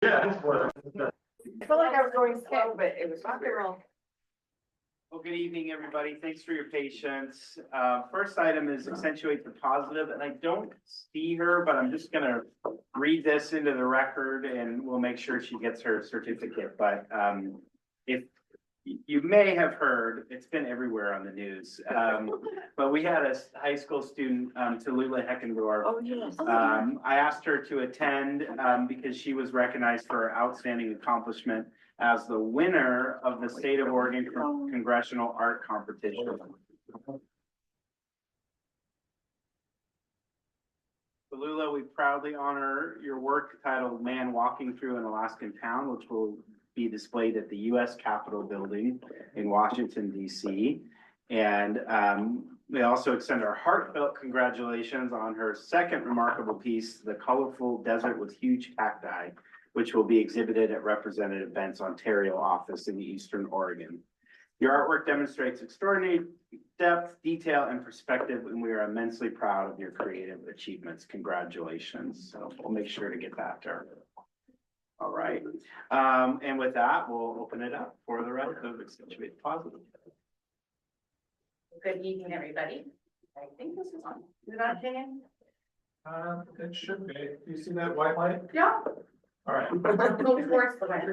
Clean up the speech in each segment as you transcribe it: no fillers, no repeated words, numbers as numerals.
Yeah. I felt like I was going slow, but it was rock and roll. Well, good evening, everybody. Thanks for your patience. First item is accentuate the positive, and I don't see her, but I'm just gonna read this into the record and we'll make sure she gets her certificate. But if you may have heard, it's been everywhere on the news, but we had a high school student, Tallulah Heckendorf. Oh, yes. I asked her to attend because she was recognized for her outstanding accomplishment as the winner of the State of Oregon Congressional Art Competition. Tallulah, we proudly honor your work titled Man Walking Through an Alaskan Town, which will be displayed at the U.S. Capitol building in Washington, D.C. And we also extend our heartfelt congratulations on her second remarkable piece, The Colorful Desert with Huge Cacti, which will be exhibited at Representative Bent's Ontario office in Eastern Oregon. Your artwork demonstrates extraordinary depth, detail, and perspective, and we are immensely proud of your creative achievements. Congratulations. So we'll make sure to get that to her. All right. And with that, we'll open it up for the rest of Accentuate Positive. Good evening, everybody. I think this is on. Is it on, Jan? It should be. Do you see that white light? Yeah. All right. Go towards the light.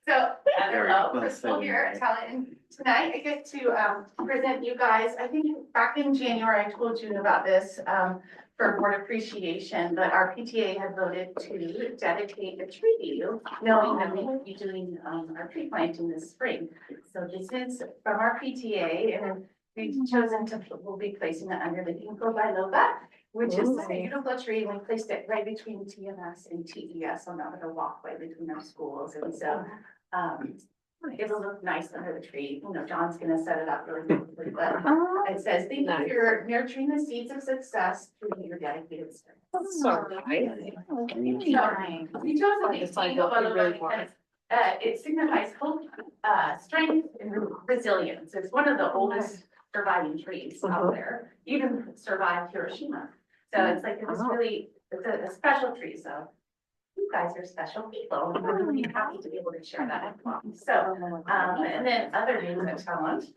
So, hello, Crystal here at Talent, and tonight I get to present you guys. I think back in January I told you about this for board appreciation, but our PTA had voted to dedicate a tree to you, knowing that we would be doing our tree planting this spring. So this is from our PTA, and we've chosen to, we'll be placing it under the ginkgo biloba, which is a beautiful tree, and we placed it right between TMS and TES on that little walkway between our schools. And so it'll look nice under the tree. You know, John's gonna set it up really quickly, but it says, thank you for nurturing the seeds of success through your dedicated service. So nice. We chose the name ginkgo biloba because it signifies hope, strength, and resilience. It's one of the oldest surviving trees out there, even survived Hiroshima. So it's like, it was really, it's a special tree. So you guys are special people, and we're really happy to be able to share that. So, and then other news at Talent.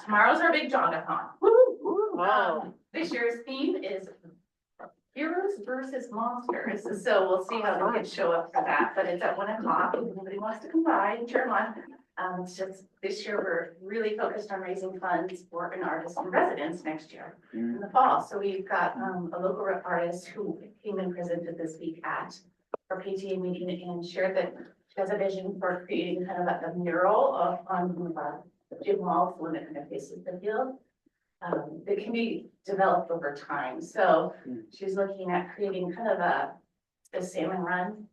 Tomorrow's our big jogathon. This year's theme is Heroes versus Monsters. So we'll see how the kids show up for that, but it's at 1 o'clock. If anybody wants to come by and cheer them on. It's just this year we're really focused on raising funds for an artist in residence next year in the fall. So we've got a local artist who came and presented this week at our PTA meeting and shared that she has a vision for creating kind of a mural on the gym walls, one that kind of faces the field. That can be developed over time. So she's looking at creating kind of a salmon run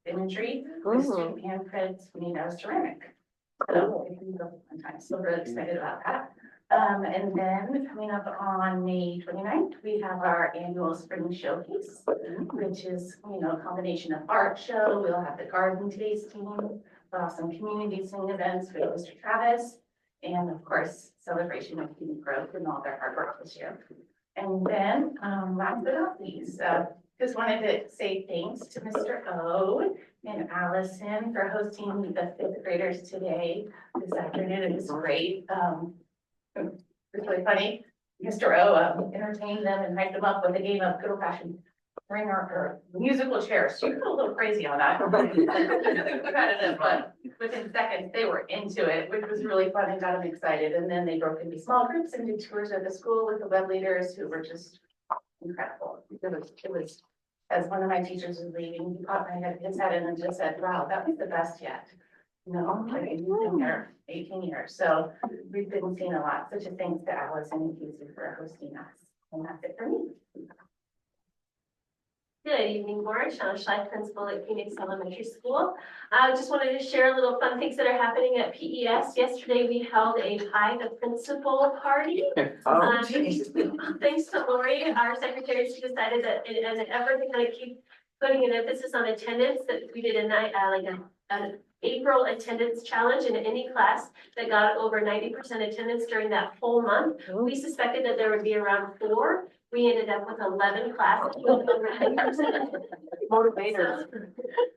imagery with student handprints made out of ceramic. So it can go one time. So we're really excited about that. And then coming up on May 29th, we have our annual spring showcase, which is, you know, a combination of art show. We'll have the garden tasting, we'll have some community singing events with Mr. Travis, and of course, celebration of human growth and all their hard work this year. And then, last but not least, just wanted to say thanks to Mr. O and Allison for hosting the fifth graders today, this afternoon. It was great. It was really funny. Mr. O entertained them and hyped them up with a game of good old fashioned ring or musical chairs. She got a little crazy on that. Competitive, but within seconds they were into it, which was really fun and got them excited. And then they broke into small groups and did tours of the school with the web leaders who were just incredible. It was as one of my teachers was leaving, he popped his head in and just said, wow, that was the best yet. You know, like I've been here 18 years. So we've been seeing a lot. Such a thanks to Allison and Casey for hosting us. And that's it for me. Good evening, board. Shauna Schleif, principal at Phoenix Elementary School. I just wanted to share a little fun things that are happening at PES. Yesterday, we held a Pie the Principal party. Thanks to Lori, our secretary, she decided that as an effort to kind of keep putting an emphasis on attendance, that we did an April attendance challenge in any class that got over 90% attendance during that whole month. We suspected that there would be around 4. we ended up with 11 classes. With over 10%. Motivators.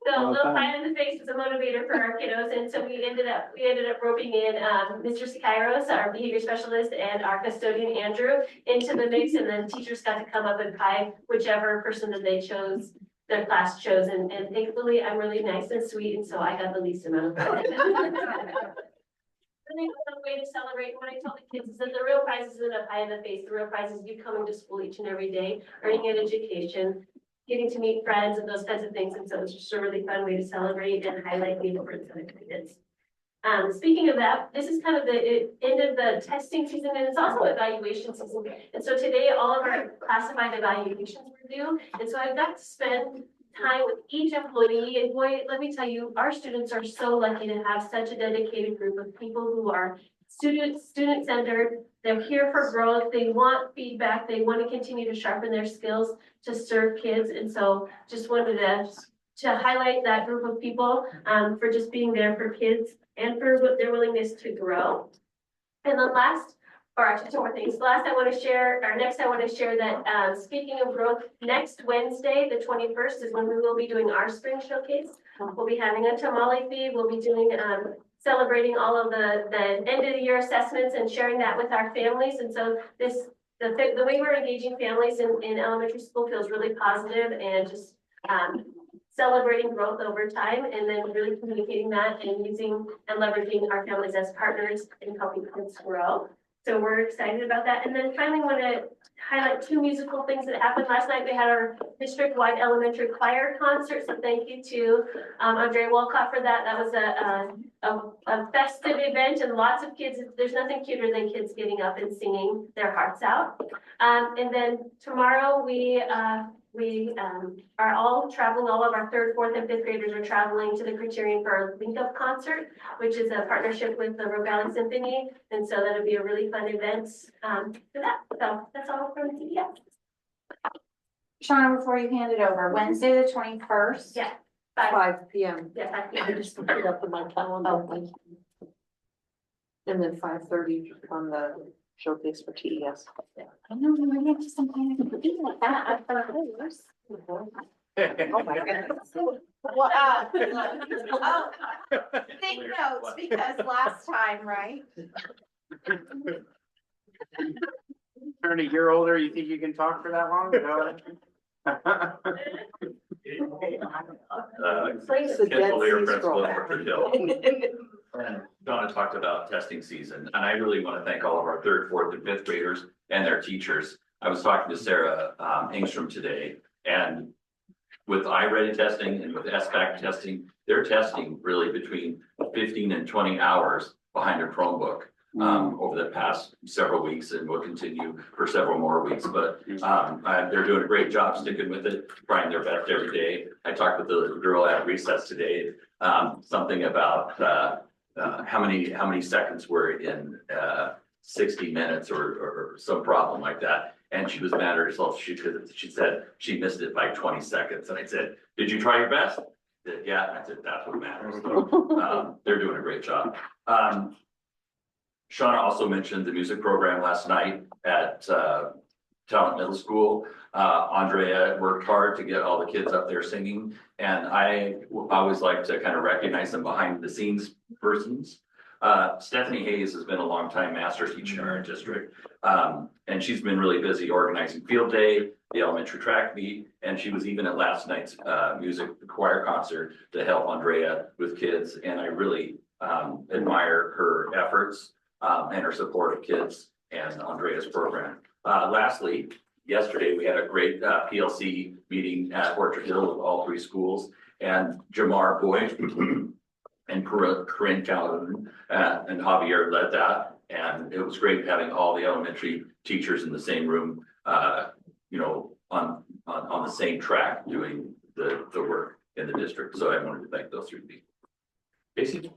So a little pie in the face is a motivator for our kiddos, and so we ended up roping in Mr. Sakairos, our behavior specialist, and our custodian Andrew into the mix, and then teachers got to come up and pie whichever person that they chose, their class chose, and thankfully I'm really nice and sweet, and so I got the least amount of pie. Really a way to celebrate. What I tell the kids is that the real prize isn't a pie in the face. The real prize is you coming to school each and every day, earning an education, getting to meet friends and those kinds of things. And so it's just a really fun way to celebrate and highlight the importance of the kids. Speaking of that, this is kind of the end of the testing season, and it's also evaluation season. And so today, all of our classified evaluations were due. And so I've got to spend time with each employee, and boy, let me tell you, our students are so lucky to have such a dedicated group of people who are student-centered. They're here for growth. They want feedback. They want to continue to sharpen their skills to serve kids. And so just wanted to highlight that group of people for just being there for kids and for their willingness to grow. And then last, or actually two more things. Next I want to share that speaking of growth, next Wednesday, the 21st, is when we will be doing our spring showcase. We'll be having a tamale feed. We'll be doing celebrating all of the end of the year assessments and sharing that with our families. And so the way we're engaging families in elementary school feels really positive, and just celebrating growth over time, and then really communicating that and using and leveraging our families as partners in helping kids grow. So we're excited about that. And then finally want to highlight two musical things that happened last night. We had our district-wide elementary choir concert. So thank you to Andre Walcott for that. That was a festive event, and lots of kids. There's nothing cuter than kids getting up and singing their hearts out. And then tomorrow we are all traveling. All of our 3rd, 4th, and 5th graders are traveling to the Criterion for our Link Up concert, which is a partnership with the Rogue Valley Symphony. And so that'll be a really fun event for that. So that's all from the CDS. Shauna, before you hand it over, Wednesday, the 21st. Yeah. 5 p.m. Yeah, 5 I p.m. just looked it up in my calendar. And then 5:30 on the showcase for TES. I know, we might have to some kind of be like that at the house. Oh my goodness. Wow. Oh, take notes, because last time, right? Turn a year older, you think you can talk for that long? No. It's a Dead Cavalier Sea principal Scroll. for Brazil. And Donna talked about testing season, and I really want to thank all of our 3rd, 4th, and 5th graders and their teachers. I was talking to Sarah Engstrom today, and with iReady testing and with SBAC testing, they're testing really between 15 and 20 hours behind a Chromebook over the past several weeks, and will continue for several more weeks. But they're doing a great job sticking with it, trying their best every day. I talked with the girl at recess today, something about how many seconds were in 60 minutes or some problem like that. And she was mad at herself. She said she missed it by 20 seconds. And I said, did you try your best? She said, yeah. And I said, that's what matters. So, they're doing a great job. Shauna also mentioned the music program last night at Talent Middle School. Andrea worked hard to get all the kids up there singing. And I always like to kind of recognize them behind the scenes persons. Stephanie Hayes has been a longtime master teacher in our district. And she's been really busy organizing field day, the elementary track meet, and she was even at last night's music choir concert to help Andrea with kids. And I really admire her efforts and her support of kids and Andrea's program. Lastly, yesterday we had a great PLC meeting at Orchard Hill with all 3 schools, and Jamar Boyd and Corinne Calhoun and Javier led that. And it was great having all the elementary teachers in the same room, you know, on the same track doing the work in the district. So I wanted to thank those 3 people. Casey?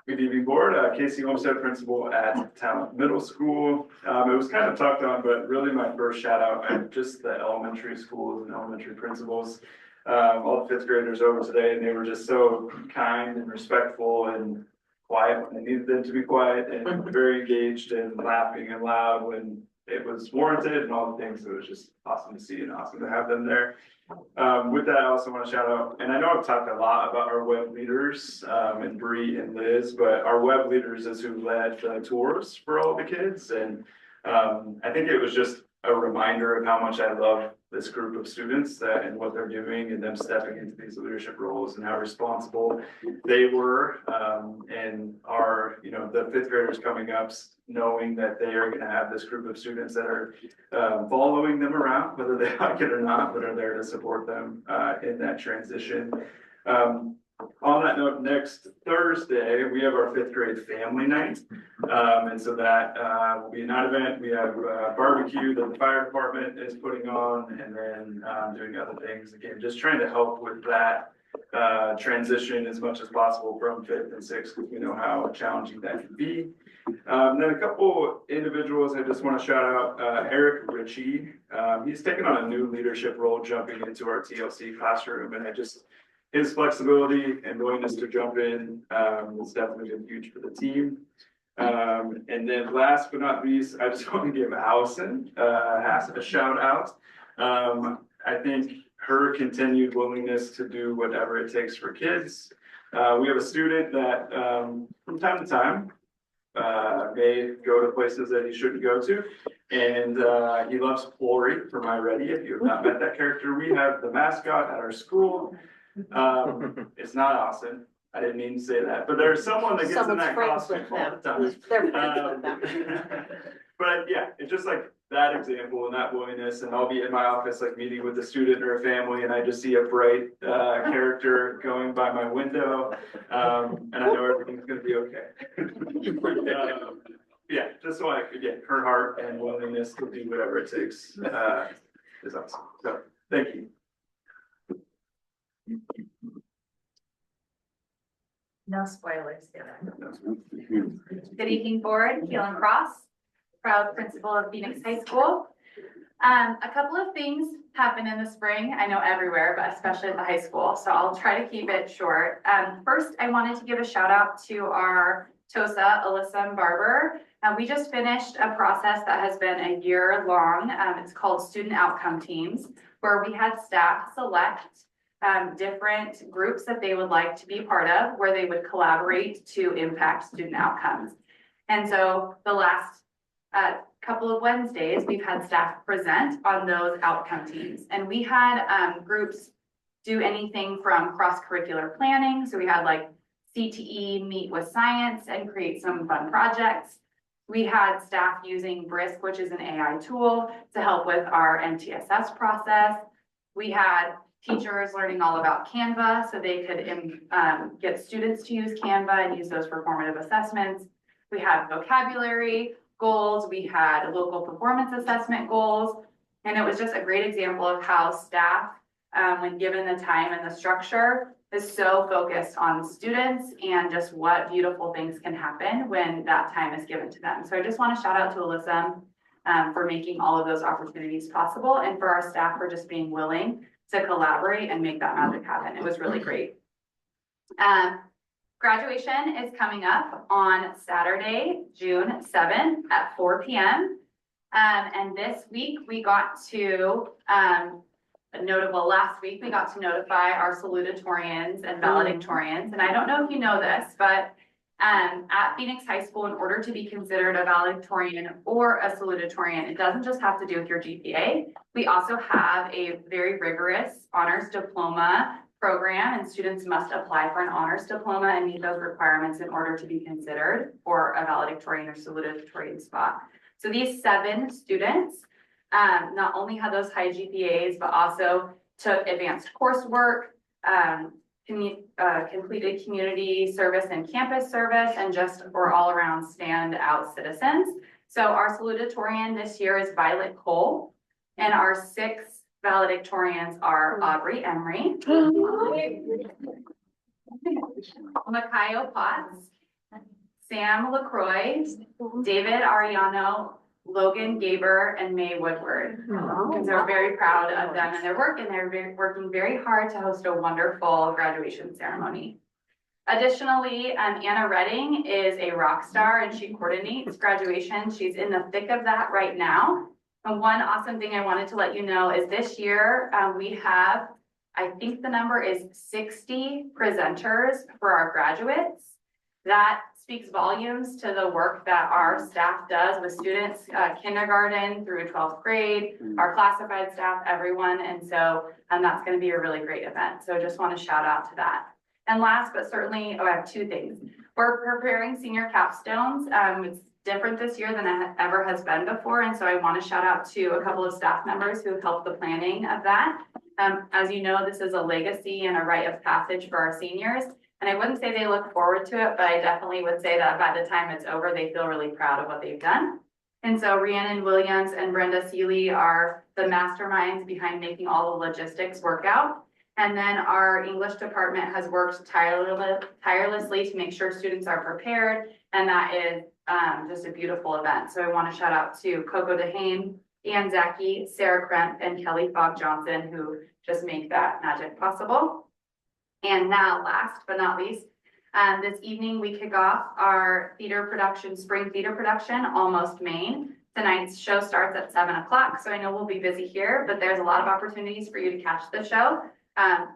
Good evening, board. Casey Olmstead, principal at Talent Middle School. It was kind of talked on, but really my first shout out at just the elementary schools and elementary principals. All the 5th graders over today, and they were just so kind and respectful and quiet when they needed them to be quiet, and very engaged and laughing and loud when it was warranted and all the things. So it was just awesome to see and awesome to have them there. With that, I also want to shout out, and I know I've talked a lot about our web leaders, and Bree and Liz, but our web leaders is who led the tours for all the kids. And I think it was just a reminder of how much I love this group of students that and what they're doing and them stepping into these leadership roles and how responsible they were. And our, the fifth graders coming up, knowing that they are going to have this group of students that are following them around, whether they like it or not, but are there to support them in that transition. On that note, next Thursday, we have our fifth grade family night. And so that will be a night event. We have barbecue that the fire department is putting on, and then doing other things. Again, just trying to help with that transition as much as possible from fifth and sixth, because we know how challenging that can be. Then a couple individuals I just want to shout out. Eric Ritchie, he's taken on a new leadership role, jumping into our TLC classroom, and his flexibility and willingness to jump in has definitely been huge for the team. And then last but not least, I just want to give Allison a shout out. I think her continued willingness to do whatever it takes for kids. We have a student that from time to time may go to places that he shouldn't go to. And he loves Flory from My Ready. If you have not met that character, we have the mascot at our school. It's not Austin. I didn't mean to say that, but there's someone that gets in that costume all the time. They're friends with them. But yeah, it's just like that example and that willingness, and I'll be in my office like meeting with a student or a family, and I just see a bright character going by my window, and I know everything's gonna be okay. Yeah, just so again, her heart and willingness to do whatever it takes is awesome. So thank you. No spoilers there. Good evening, board. Keelan Cross, proud principal of Phoenix High School. A couple of things happen in the spring. I know everywhere, but especially at the high school. So I'll try to keep it short. First, I wanted to give a shout out to our TOSA, Alyssa and Barber. We just finished a process that has been a year long. It's called Student Outcome Teams, where we had staff select different groups that they would like to be part of, where they would collaborate to impact student outcomes. And so the last couple of Wednesdays, we've had staff present on those outcome teams. And we had groups do anything from cross-curricular planning. So we had like CTE meet with science and create some fun projects. We had staff using Brisk, which is an AI tool, to help with our MTSS process. We had teachers learning all about Canva so they could get students to use Canva and use those for formative assessments. We had vocabulary goals. We had local performance assessment goals. And it was just a great example of how staff, when given the time and the structure, is so focused on students and just what beautiful things can happen when that time is given to them. So I just want to shout out to Alyssa for making all of those opportunities possible, and for our staff for just being willing to collaborate and make that magic happen. It was really great. Graduation is coming up on Saturday, June 7th at 4 p.m. And this week we got to, last week we got to notify our salutatorians and valedictorians. And I don't know if you know this, but at Phoenix High School, in order to be considered a valedictorian or a salutatorian, it doesn't just have to do with your GPA. We also have a very rigorous honors diploma program, and students must apply for an honors diploma and meet those requirements in order to be considered for a valedictorian or salutatorian spot. So these 7 students not only had those high GPAs, but also took advanced coursework, completed community service and campus service, and just were all around standout citizens. So our salutatorian this year is Violet Cole, and our 6 valedictorians are Aubrey Emery, Makayo Potts, Sam LaCroix, David Ariano, Logan Gaber, and May Woodward. And so we're very proud of them and their work, and they're working very hard to host a wonderful graduation ceremony. Additionally, Anna Redding is a rock star and she coordinates graduation. She's in the thick of that right now. And one awesome thing I wanted to let you know is this year, we have, I think the number is 60 presenters for our graduates. That speaks volumes to the work that our staff does with students, kindergarten through 12th grade, our classified staff, everyone. And so that's going to be a really great event. So just want to shout out to that. And last, but certainly, I have two things. We're preparing senior capstones. It's different this year than it ever has been before. And so I want to shout out to a couple of staff members who helped the planning of that. As you know, this is a legacy and a rite of passage for our seniors. And I wouldn't say they look forward to it, but I definitely would say that by the time it's over, they feel really proud of what they've done. And so Rhiannon Williams and Brenda Seeley are the masterminds behind making all the logistics work out. And then our English department has worked tirelessly to make sure students are prepared. And that is just a beautiful event. So I want to shout out to Coco DeHane, Ian Zaki, Sarah Kremp, and Kelly Fogg Johnson, who just make that magic possible. And now, last but not least, this evening we kick off our theater production, spring theater production, Almost Maine. Tonight's show starts at 7 o'clock, so I know we'll be busy here, but there's a lot of opportunities for you to catch the show.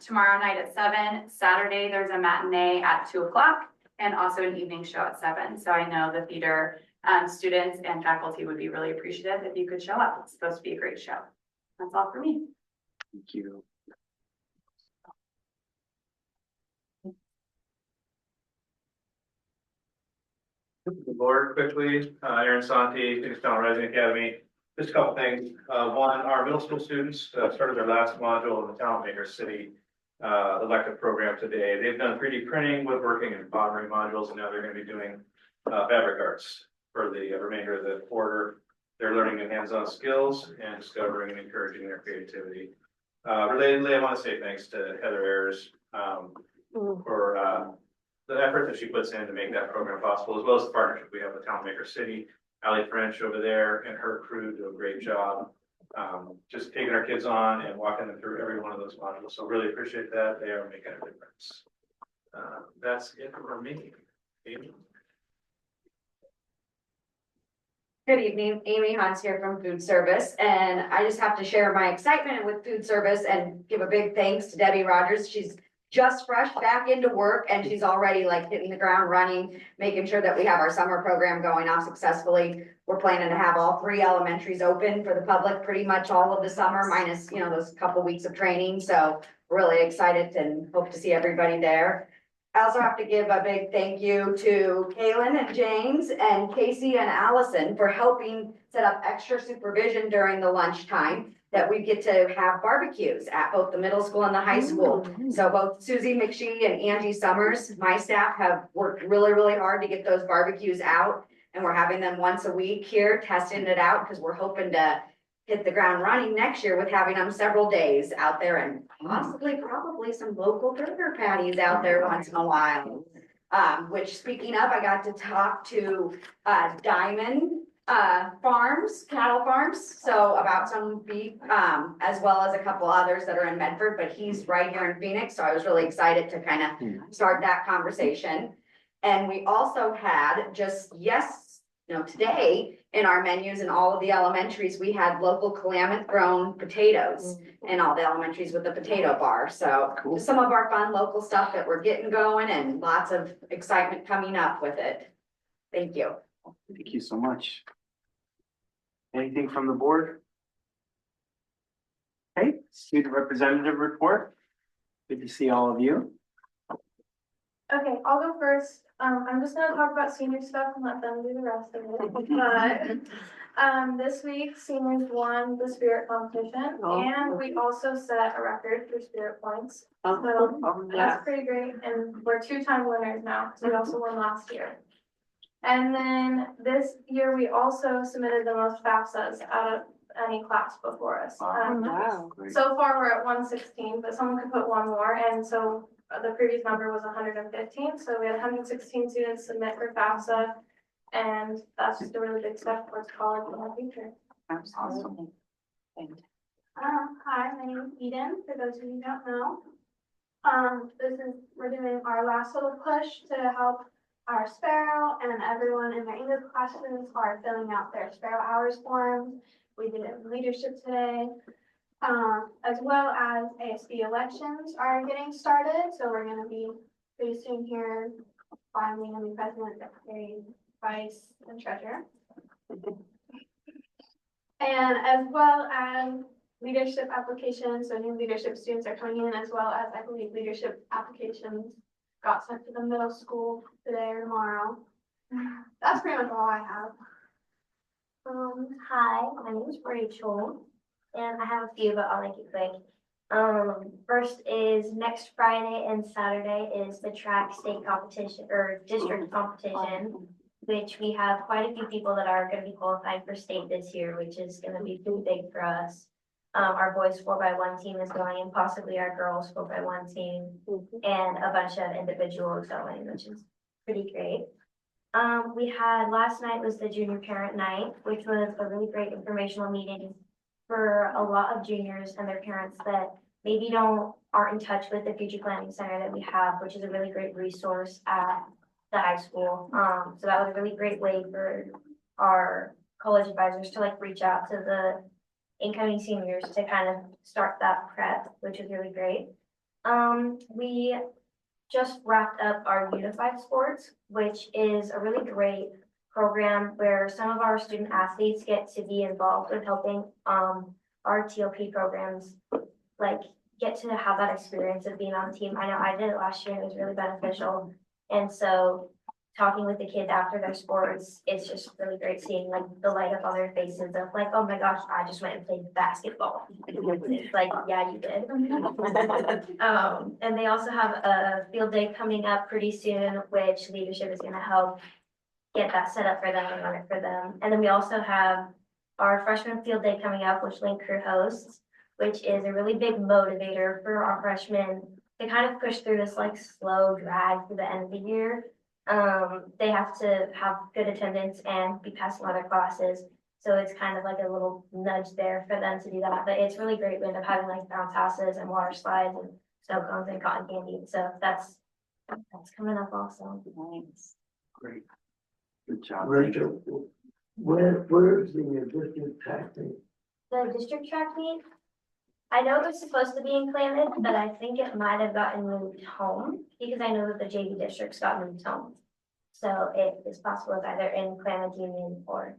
Tomorrow night at 7, Saturday there's a matinee at 2 o'clock, and also an evening show at 7. So I know the theater students and faculty would be really appreciative if you could show up. It's supposed to be a great show. That's all for me. Thank you. The board quickly, Aaron Santi, Phoenix Town Rising Academy. Just a couple things. One, our middle school students started their last module in the Talent Maker City elective program today. They've done 3D printing, woodworking, and pottery modules, and now they're going to be doing fabric arts for the remainder of the quarter. They're learning new hands-on skills and discovering and encouraging their creativity. Relatedly, I want to say thanks to Heather Ayers for the effort that she puts in to make that program possible, as well as the partnership we have with Talent Maker City. Allie French over there and her crew do a great job just taking our kids on and walking them through every one of those modules. So really appreciate that. They are making a difference. That's it for me. Amy? Good evening, Amy Hunt's here from Food Service, and I just have to share my excitement with Food Service and give a big thanks to Debbie Rogers. She's just fresh back into work and she's already like hitting the ground running, making sure that we have our summer program going off successfully. We're planning to have all 3 elementaries open for the public pretty much all of the summer, minus, you know, those couple weeks of training. So we're really excited and hope to see everybody there. I also have to give a big thank you to Kaylin and James and Casey and Allison for helping set up extra supervision during the lunchtime, that we get to have barbecues at both the middle school and the high school. So both Susie McShee and Angie Summers, my staff, have worked really, really hard to get those barbecues out. And we're having them once a week here, testing it out, because we're hoping to hit the ground running next year with having them several days out there, and possibly probably some local burger patties out there once in a while. Which, speaking of, I got to talk to Diamond farms, cattle farms, so about some beef, as well as a couple others that are in Medford, but he's right here in Phoenix, so I was really excited to kind of start that conversation. And we also had today in our menus in all of the elementaries, we had local Willamette grown potatoes in all the elementaries with the potato bar. So just some of our fun local stuff that we're getting going, and lots of excitement coming up with it. Thank you. Thank you so much. Anything from the board? Okay, student representative report. Good to see all of you. Okay, I'll go first. I'm just gonna talk about senior stuff and let them do the rest of it. But this week, seniors won the spirit competition, and we also set a record for spirit points. So that's pretty great, and we're 2-time winners now, because we also won last year. And then this year, we also submitted the most FAFSAs out of any class before us. So far, we're at 116, but someone could put one more, and so the previous number was 115. So we had 116 students submit for FAFSA, and that's just a really big step towards college in the future. Awesome. Hi, my name is Eden, for those of you who don't know. We're doing our last little push to help our Sparrow, and everyone in their English classes are filling out their Sparrow hours forms. We did it in leadership today. As well as ASB elections are getting started, so we're gonna be pretty soon here finding a new president, secretary, vice, and treasurer. And as well as leadership applications, so new leadership students are coming in, as well as I believe leadership applications got sent to the middle school today or tomorrow. That's pretty much all I have. Hi, my name is Rachel, and I have a few, but I'll make it quick. First is next Friday and Saturday is the track state competition or district competition, which we have quite a few people that are gonna be qualified for state this year, which is gonna be pretty big for us. Our boys 4x1 team is going, and possibly our girls 4x1 team, and a bunch of individuals going, which is pretty great. We had, last night was the junior parent night, which was a really great informational meeting for a lot of juniors and their parents that maybe aren't in touch with the future planning center that we have, which is a really great resource at the high school. So that was a really great way for our college advisors to like reach out to the incoming seniors to kind of start that prep, which is really great. We just wrapped up our unified sports, which is a really great program where some of our student athletes get to be involved with helping our TLP programs, like get to have that experience of being on the team. I know I did it last year and it was really beneficial. And so talking with the kids after their sports, it's just really great seeing like the light up on their faces of like, oh my gosh, I just went and played basketball. It's like, yeah, you did. And they also have a field day coming up pretty soon, which leadership is gonna help get that set up for them and run it for them. And then we also have our freshman field day coming up, which Link Crew hosts, which is a really big motivator for our freshmen to kind of push through this like slow drag to the end of the year. They have to have good attendance and be passing other classes. So it's kind of like a little nudge there for them to do that. But it's really great. We end up having like bounce houses and water slides and snow cones and cotton candy. So that's coming up also. Nice. Great. Good job. Rachel, where's the district track meet? The district track meet, I know they're supposed to be in Clanton, but I think it might have gotten moved home because I know that the JV districts got moved home. So it is possible it's either in Clanton Union or.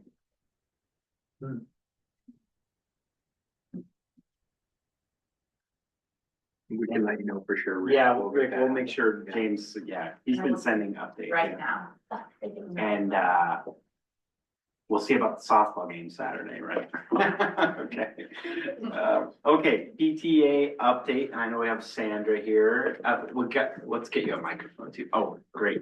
We can let you know for sure. Yeah, Rick, we'll make sure James, yeah, he's been sending updates. Right now. And we'll see about the softball game Saturday, right? Okay. Okay, PTA update, and I know we have Sandra here. Let's get you a microphone too. Oh, great.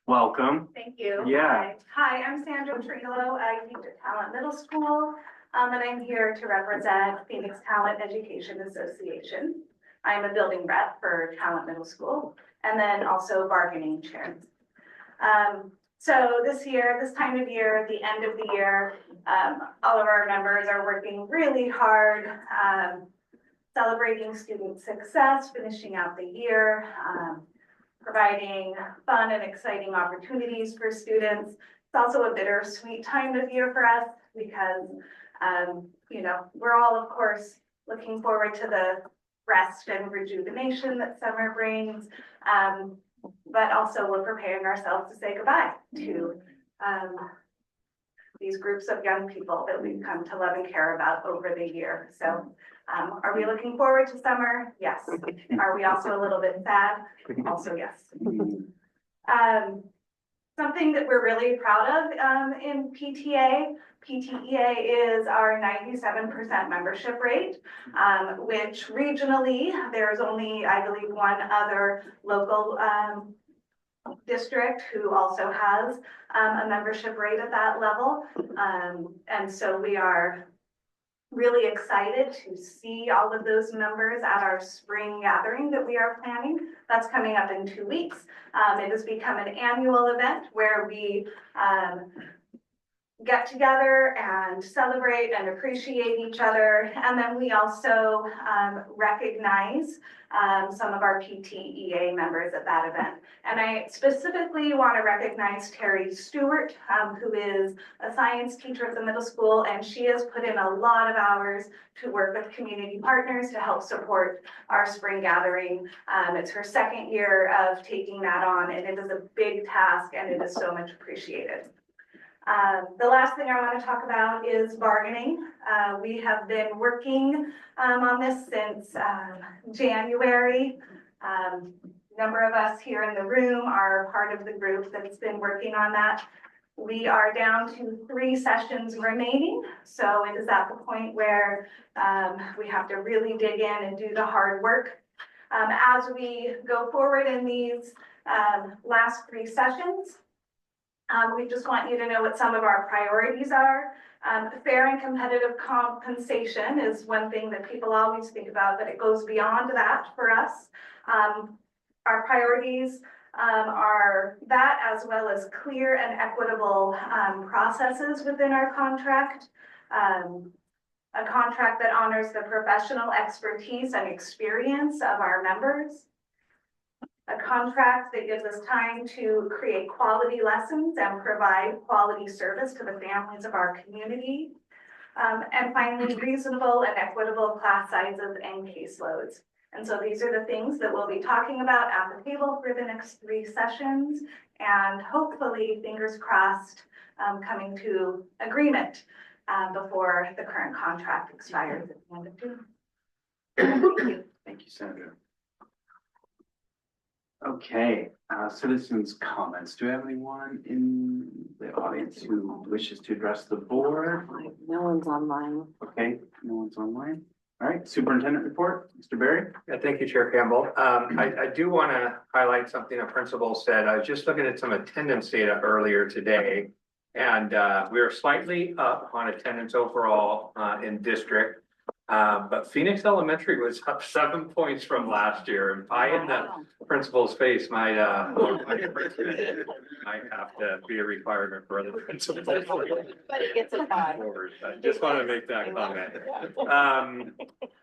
Welcome. Thank you. Yeah. Hi, I'm Sandra Trillo. I teach at Talent Middle School, and I'm here to represent Phoenix Talent Education Association. I'm a building rep for Talent Middle School, and then also bargaining chair. So this year, this time of year, the end of the year, all of our members are working really hard, celebrating student success, finishing out the year, providing fun and exciting opportunities for students. It's also a bittersweet time of year for us because, you know, we're all, of course, looking forward to the rest and rejuvenation that summer brings. But also we're preparing ourselves to say goodbye to these groups of young people that we've come to love and care about over the year. So are we looking forward to summer? Yes. Are we also a little bit sad? Also, yes. Something that we're really proud of in PTA is our 97% membership rate, which regionally, there's only, I believe, one other local district who also has a membership rate at that level. And so we are really excited to see all of those members at our spring gathering that we are planning. That's coming up in 2 weeks. It has become an annual event where we get together and celebrate and appreciate each other. And then we also recognize some of our PTEA members at that event. And I specifically want to recognize Terry Stewart, who is a science teacher at the middle school, and she has put in a lot of hours to work with community partners to help support our spring gathering. It's her second year of taking that on, and it is a big task, and it is so much appreciated. The last thing I want to talk about is bargaining. We have been working on this since January. Number of us here in the room are part of the group that's been working on that. We are down to 3 sessions remaining, so it is at the point where we have to really dig in and do the hard work. As we go forward in these last 3 sessions, we just want you to know what some of our priorities are. Fair and competitive compensation is one thing that people always think about, but it goes beyond that for us. Our priorities are that, as well as clear and equitable processes within our contract. A contract that honors the professional expertise and experience of our members. A contract that gives us time to create quality lessons and provide quality service to the families of our community. And finally, reasonable and equitable class sizes and caseloads. And so these are the things that we'll be talking about at the table for the next 3 sessions, and hopefully, fingers crossed, coming to agreement before the current contract expires at the end of June. Thank you. Thank you, Sandra. Okay, citizens' comments. Do we have anyone in the audience who wishes to address the board? No one's online. Okay, no one's online. All right, superintendent report, Mr. Berry. Yeah, thank you, Chair Campbell. I do want to highlight something a principal said. I was just looking at some attendance data earlier today, and we are slightly up on attendance overall in district. But Phoenix Elementary was up 7 points from last year, and pie in the principal's face might have to be a requirement for other principals. But it gets a 5. I just want to make that comment.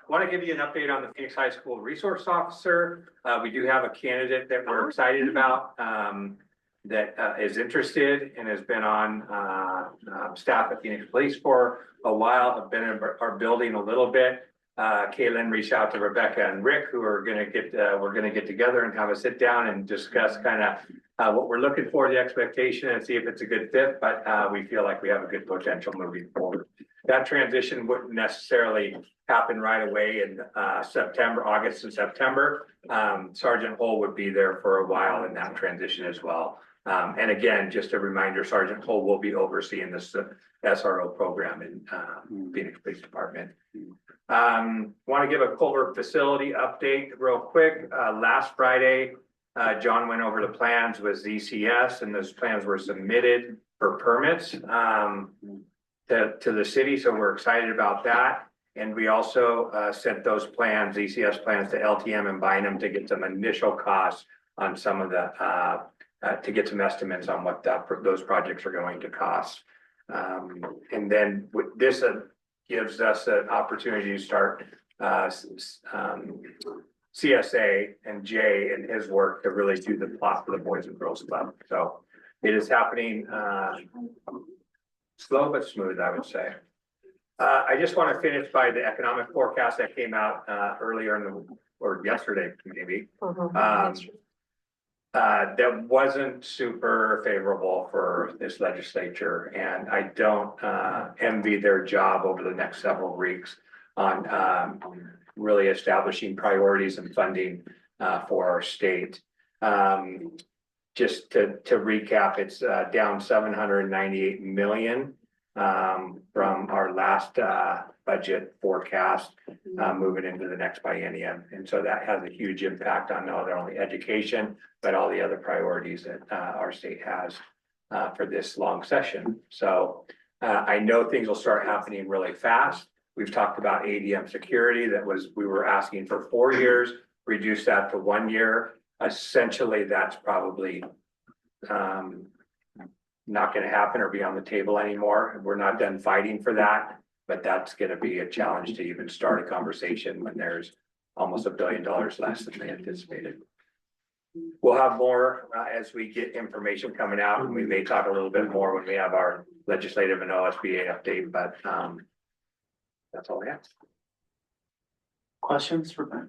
Want to give you an update on the Phoenix High School Resource Officer. We do have a candidate that we're excited about that is interested and has been on staff at Phoenix Police for a while, have been in our building a little bit. Caitlin reached out to Rebecca and Rick, who are gonna get, we're gonna get together and have a sit down and discuss kind of what we're looking for, the expectation, and see if it's a good fit, but we feel like we have a good potential moving forward. That transition wouldn't necessarily happen right away in August and September. Sergeant Hull would be there for a while in that transition as well. And again, just a reminder, Sergeant Hull will be overseeing this SRO program in Phoenix Police Department. Want to give a Culver facility update real quick. Last Friday, John went over the plans with ZCS, and those plans were submitted for permits to the city. So we're excited about that. And we also sent those plans, ZCS plans, to LTM and Bynum to get some initial costs on some of the to get some estimates on what those projects are going to cost. And then this gives us an opportunity to start CSA and Jay and his work to really do the plot for the Boys and Girls Club. So it is happening slow but smooth, I would say. I just want to finish by the economic forecast that came out earlier or yesterday, maybe. That wasn't super favorable for this legislature, and I don't envy their job over the next several weeks on really establishing priorities and funding for our state. Just to recap, it's down $798 million from our last budget forecast moving into the next biennium. And so that has a huge impact on not only education, but all the other priorities that our state has for this long session. So I know things will start happening really fast. We've talked about ADM security we were asking for 4 years, reduce that to 1 year. Essentially, that's probably not gonna happen or be on the table anymore. We're not done fighting for that. But that's gonna be a challenge to even start a conversation when there's almost $1 billion less than they anticipated. We'll have more as we get information coming out, and we may talk a little bit more when we have our legislative and OSBA update, but that's all I have. Questions for Ben?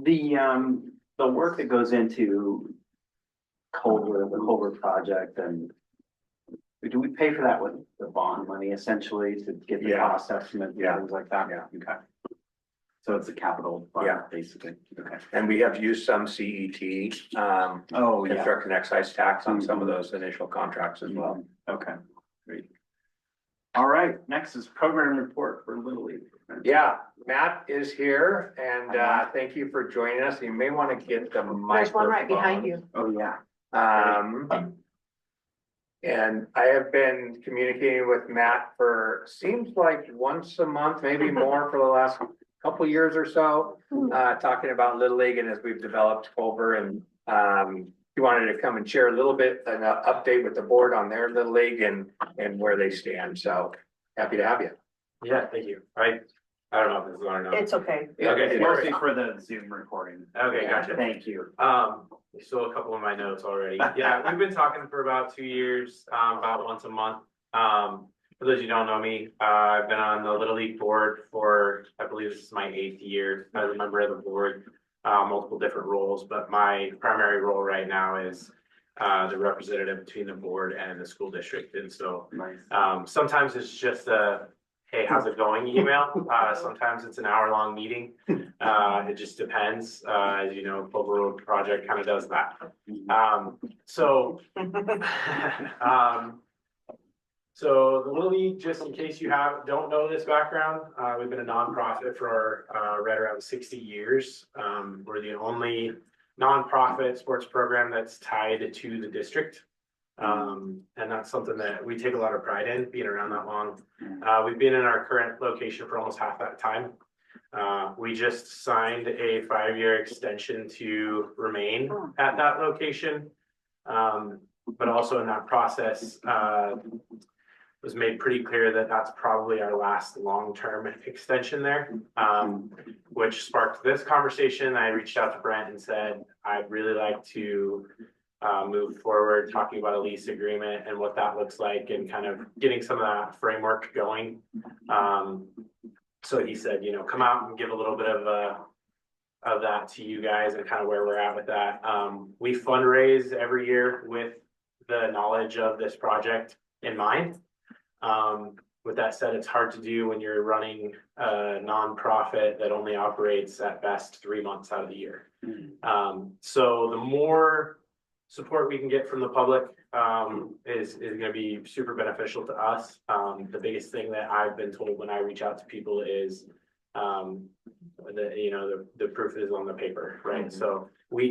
The work that goes into the Culver project, and do we pay for that with the bond money essentially to get the Yeah. cost estimate, Yeah. things like that? Yeah. Okay. So it's a capital fund, Yeah. basically. Okay. And we have used some CET, Oh, yeah. construction excise tax on some of those initial contracts as well. Okay, great. All right, next is program report for Little League. Yeah, Matt is here and thank you for joining us. You may want to get the microphone. There's one right behind you. Oh, yeah. And I have been communicating with Matt for, seems like once a month, maybe more for the last couple years or so. Talking about Little League and as we've developed Culver, and he wanted to come and share a little bit, an update with the board on their Little League and where they stand. So happy to have you. Yeah, thank you. I don't know if this is on or not. It's okay. Okay, It's mostly for the Zoom recording. Okay, gotcha. Thank you. So a couple of my notes already. Yeah, we've been talking for about 2 years, about once a month. For those who don't know me, I've been on the Little League board for, I believe this is my 8th year as a member of the board, multiple different roles, but my primary role right now is the representative between the board and the school district. And so sometimes it's just a, hey, how's it going email? Sometimes it's an hour-long meeting. It just depends. As you know, Culver Road project kind of does that. So the Little League, just in case you don't know this background, we've been a nonprofit for right around 60 years. We're the only nonprofit sports program that's tied to the district. And that's something that we take a lot of pride in, being around that long. We've been in our current location for almost half that time. We just signed a 5-year extension to remain at that location. But also in that process, was made pretty clear that that's probably our last long-term extension there, which sparked this conversation. I reached out to Brent and said, I'd really like to move forward talking about a lease agreement and what that looks like and kind of getting some of that framework going. So he said, come out and give a little bit of that to you guys and kind of where we're at with that. We fundraise every year with the knowledge of this project in mind. With that said, it's hard to do when you're running a nonprofit that only operates at best 3 months out of the year. So the more support we can get from the public is going to be super beneficial to us. The biggest thing that I've been told when I reach out to people is the proof is on the paper, right? So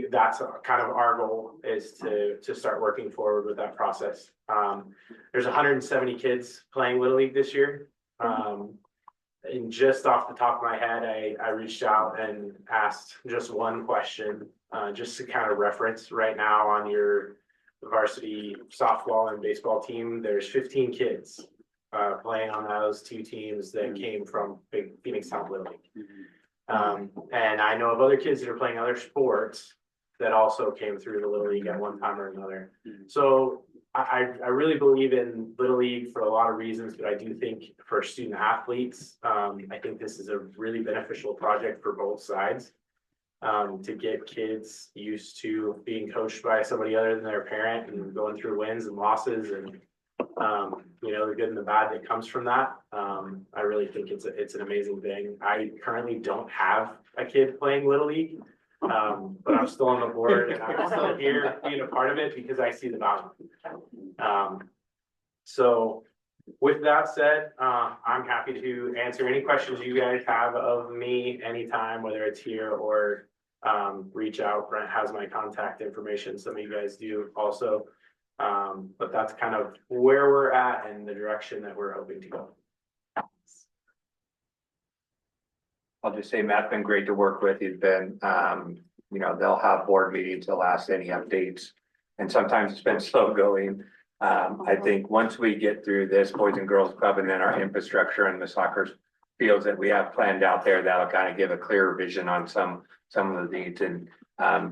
that's kind of our goal is to start working forward with that process. There's 170 kids playing Little League this year. And just off the top of my head, I reached out and asked just one question, just to kind of reference right now on your varsity softball and baseball team, there's 15 kids playing on those 2 teams that came from Big Phoenix Town Little League. And I know of other kids that are playing other sports that also came through the Little League at one time or another. So I really believe in Little League for a lot of reasons, but I do think for student athletes, I think this is a really beneficial project for both sides. To get kids used to being coached by somebody other than their parent and going through wins and losses and the good and the bad that comes from that. I really think it's an amazing thing. I currently don't have a kid playing Little League, but I'm still on the board and I'm still here being a part of it because I see the value. So with that said, I'm happy to answer any questions you guys have of me anytime, whether it's here or reach out. Brent has my contact information. Some of you guys do also. But that's kind of where we're at and the direction that we're hoping to go. I'll just say Matt's been great to work with. He's been, they'll have board meetings, they'll ask any updates. And sometimes it's been slow going. I think once we get through this Boys and Girls Club and then our infrastructure and the soccer fields that we have planned out there, that'll kind of give a clearer vision on some of the needs and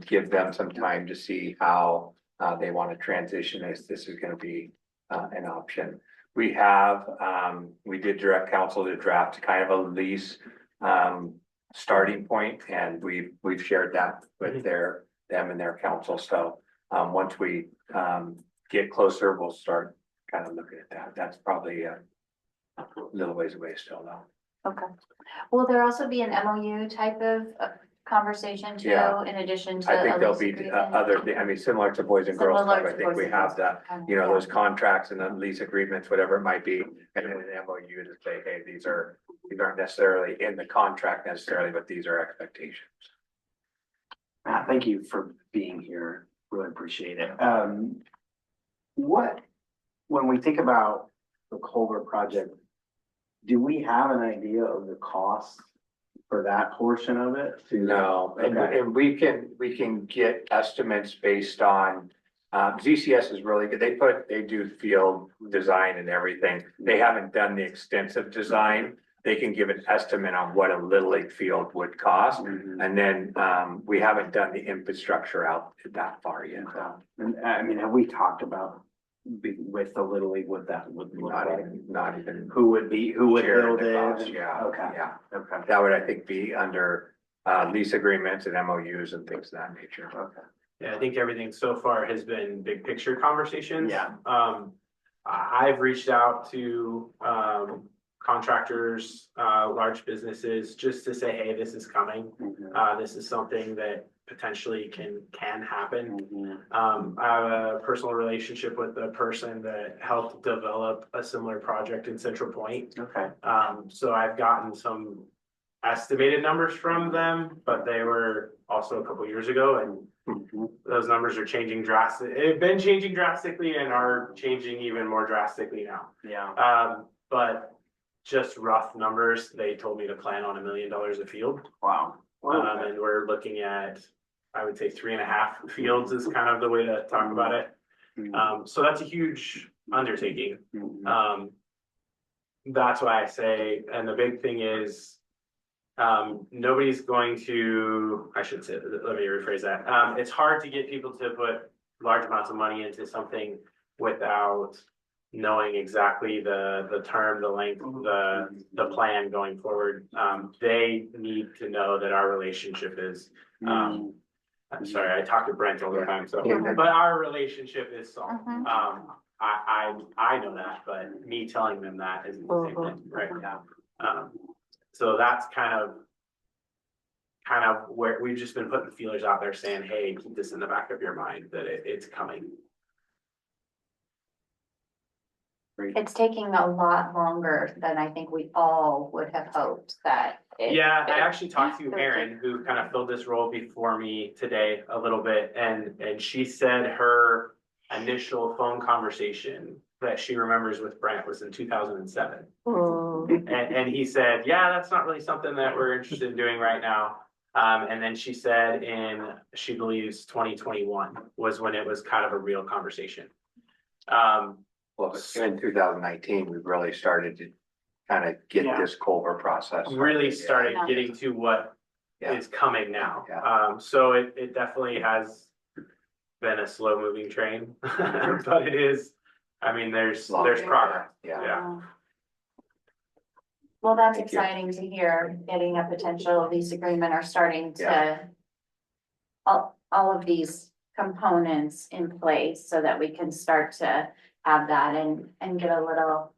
give them some time to see how they want to transition as this is going to be an option. We have, we did direct council to draft kind of a lease starting point, and we've shared that with them and their council. So once we get closer, we'll start kind of looking at that. That's probably a little ways away still though. Okay. Will there also be an MOU type of conversation too, Yeah. in addition to? I think a there'll lease be agreement? other, I mean, similar to Boys and Girls Similar Club, I to think Boys we and have Girls the, Club. you know, Yeah. those contracts and then lease agreements, whatever it might be. And then an MOU to say, hey, these aren't necessarily in the contract necessarily, but these are expectations. Matt, thank you for being here. Really appreciate it. When we think about the Culver project, do we have an idea of the cost for that portion of it? No, Okay. and we can get estimates based on, ZCS is really good. They do field design and everything. They haven't done the extensive design. They can give an estimate on what a Little League field would cost. Mhm. And then, we haven't done the infrastructure out that far yet. And I mean, have we talked about with the Little League, what that would look Not like? even. Who would sharing build the it? cost, Yeah. Okay. Yeah. Okay. That would, I think, be under, lease agreements and MOUs and things of that nature. Okay. Yeah, I think everything so far has been big picture conversations. Yeah. I've reached out to, contractors, large businesses, just to say, hey, this is coming. Mhm. This is something that potentially can happen. Mhm. I have a personal relationship with the person that helped develop a similar project in Central Point. Okay. So I've gotten some estimated numbers from them, but they were also a couple years ago, and Mhm. those numbers are changing drastically. Have been changing drastically and are changing even more drastically now. Yeah. But just rough numbers, they told me to plan on $1 million a field. Wow. And we're looking at, I would say 3.5 fields is kind of the way to talk about it. So that's a huge undertaking. Mhm. That's why I say, and the big thing is, nobody's going to, I should say, let me rephrase that. It's hard to get people to put large amounts of money into something without knowing exactly the term, the length, the plan going forward. They need to know that our relationship is, I'm sorry, I talk to Brent all the time, so, but our relationship is solid. I know that, but me telling them that isn't the same thing, right? So that's kind of where we've just been putting feelers out there saying, hey, keep this in the back of your mind that it's coming. It's taking a lot longer than I think we all would have hoped that. Yeah, I actually talked to Erin, who kind of filled this role before me today a little bit, and she said her initial phone conversation that she remembers with Brent was in 2007. And he said, yeah, that's not really something that we're interested in doing right now. And then she said she believes 2021 was when it was kind of a real conversation. Well, in 2019, we really started to kind of get this Culver process. Really started getting to what is coming now. So it definitely has been a slow moving train, but it is, I mean, there's progress. Yeah. Well, that's exciting to hear, getting a potential lease agreement or starting to all of these components in place so that we can start to have that and get a little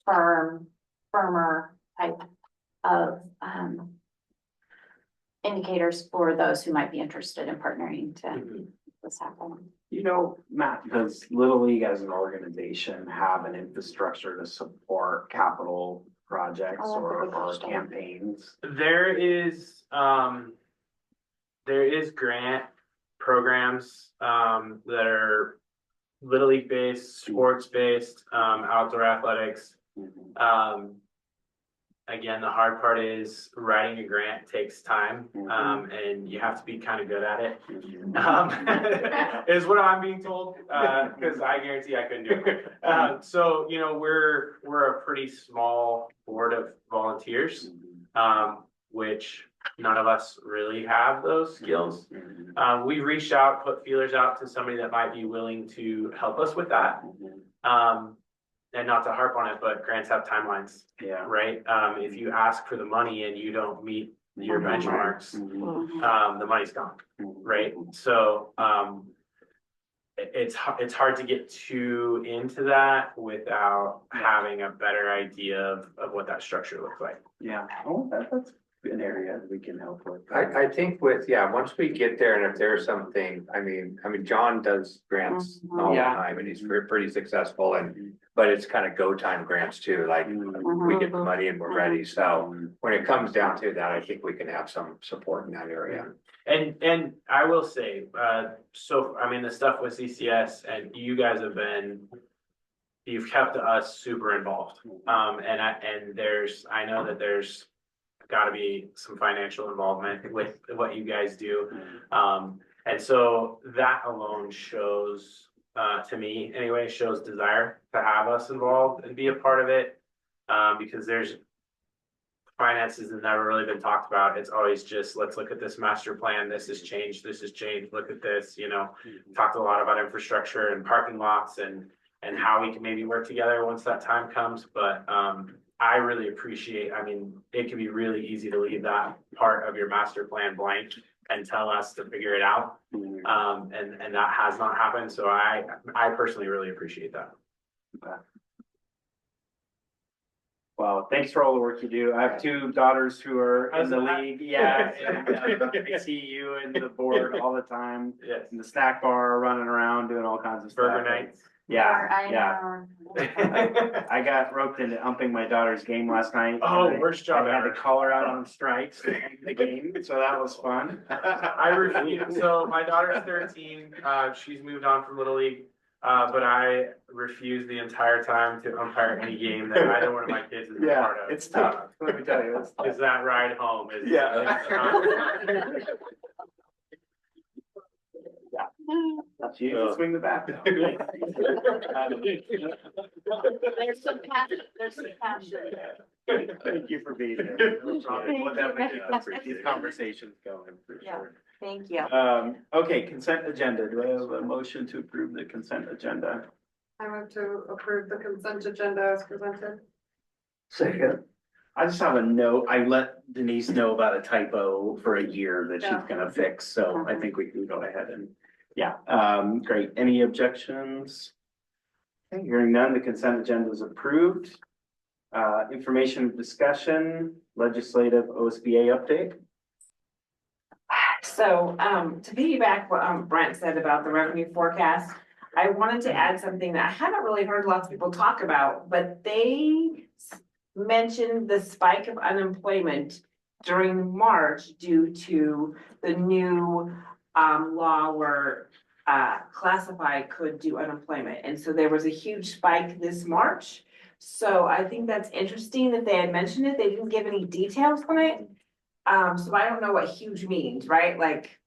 firmer type of indicators for those who might be interested in partnering to make this happen. You know, Matt, does Little League as an organization have an infrastructure to support capital projects or campaigns? There is grant programs that are Little League based, sports based, outdoor athletics. again, the hard part is writing a grant takes time, and you have to be kind of good at it. Is what I'm being told, because I guarantee I couldn't do it. So, you know, we're a pretty small board of volunteers, which none of us really have those skills. We reached out, put feelers out to somebody that might be willing to help us with that. And not to harp on it, but grants have timelines. Yeah. Right? If you ask for the money and you don't meet your benchmarks, the money's gone, right? So, it's hard to get too into that without having a better idea of what that structure looks like. Yeah, oh, that's an area we can help with. I think once we get there and if there's something, I mean, John does grants all the time and he's pretty successful but it's kind of go time grants too, like we get the money and we're ready. So when it comes down to that, I think we can have some support in that area. And I will say, so, I mean, the stuff with CCS and you guys you've kept us super involved. And I know that there's got to be some financial involvement with what you guys do. And so that alone shows, to me anyway, shows desire to have us involved and be a part of it. Because finances have never really been talked about. It's always just, let's look at this master plan. This has changed. Look at this, you know, talked a lot about infrastructure and parking lots and how we can maybe work together once that time comes. But, I really appreciate, I mean, it can be really easy to leave that part of your master plan blank and tell us to figure it out. And that has not happened. So I personally really appreciate that. Okay. Well, thanks for all the work you do. I have two daughters who are in the league. Yeah, and, I see you and the board all the time. Yes. In the snack bar, running around, doing all kinds of stuff. Burger nights. Yeah. I got roped into umping my daughter's game last night. Worst job I had ever. to call her out on strikes to end the game, so that was fun. I refuse. So my daughter's 13. She's moved on from Little League. But I refuse the entire time to umpire any game that either one of my kids is a part of. It's tough. Let me tell you, it's tough. Is that ride home? That's you. Swing the bat. There's some passion, Thank you for being here. We'll definitely keep these conversations going for sure. Thank you. Okay, consent agenda. Do I have a motion to approve the consent agenda? I move to approve the consent agenda as presented. Second. I just have a note. I let Denise know about a typo for a year that she's gonna fix, so I think we can go ahead and, great. Any objections? Okay, hearing none, the consent agenda is approved. Information discussion, legislative OSBA update. So, to piggyback what Brent said about the revenue forecast, I wanted to add something that I haven't really heard lots of people talk about, but they mentioned the spike of unemployment during March due to the new law where classified could do unemployment. And so there was a huge spike this March. So I think that's interesting that they had mentioned it. They didn't give any details on it. So I don't know what huge means, right? Like,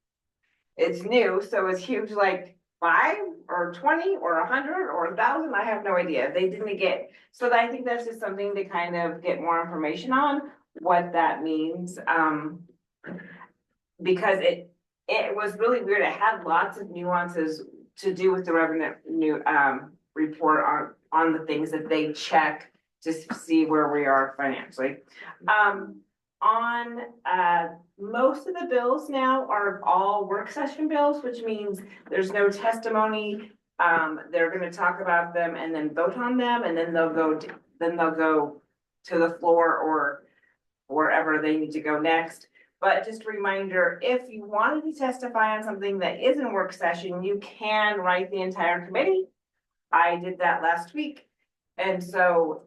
it's new, so it's huge, like 5 or 20 or 100 or 1,000, I have no idea. They didn't get, so I think that's just something to kind of get more information on what that means. Because it was really weird. It had lots of nuances to do with the revenue report on the things that they check to see where we are financially. On most of the bills now are all work session bills, which means there's no testimony. They're gonna talk about them and then vote on them, and then they'll go to the floor or wherever they need to go next. But just a reminder, if you wanted to testify on something that isn't work session, you can write the entire committee. I did that last week. And so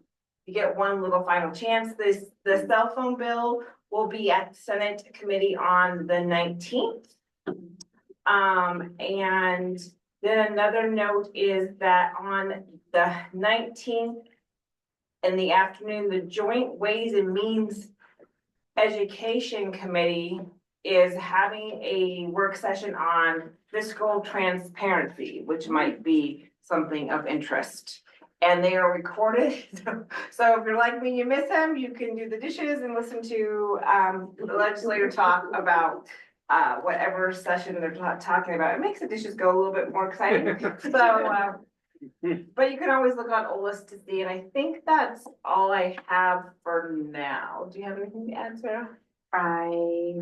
you get one little final chance. The cell phone bill will be at Senate committee on the 19th. And then another note is that on the 19th, in the afternoon, the Joint Ways and Means Education Committee is having a work session on fiscal transparency, which might be something of interest. And they are recorded, so if you're like me, you miss them, you can do the dishes and listen to the legislator talk about whatever session they're talking about. It makes the dishes go a little bit more exciting, so but you can always look on OLS to see, and I think that's all I have for now. Do you have anything to add, Sarah? I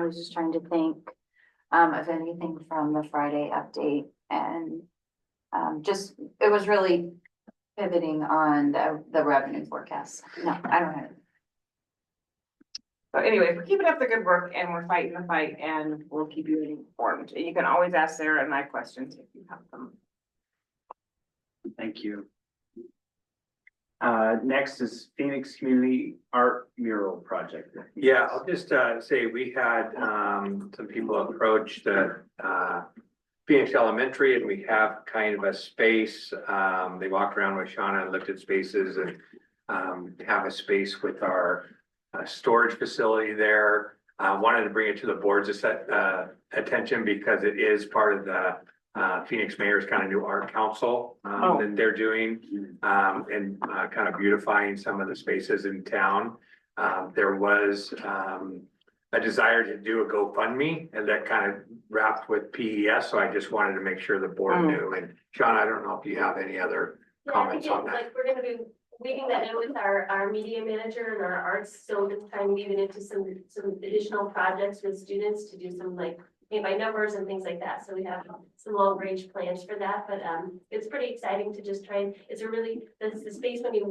was just trying to think of anything from the Friday update, and just, it was really pivoting on the revenue forecast. No, I don't have it. So anyway, we're keeping up the good work and we're fighting the fight and we'll keep you informed. You can always ask Sarah and I questions if you have them. Thank you. Next is Phoenix Community Art Mural Project. Yeah, I'll just say we had some people approach the Phoenix Elementary, and we have kind of a space. They walked around with Shauna and looked at spaces, and have a space with our storage facility there. Wanted to bring it to the board's attention because it is part of the Phoenix Mayor's kind of new art council that they're doing, and kind of beautifying some of the spaces in town. There was a desire to do a GoFundMe, and that kind of wrapped with PES, so I just wanted to make sure the board knew. And Sean, I don't know if you have any other comments on that. Like, we're gonna be weaving that in with our media manager and our arts, so this time weaving into some additional projects with students to do some like paint by numbers and things like that. So we have some long range plans for that, but it's pretty exciting to just try and, it's a really, the space when you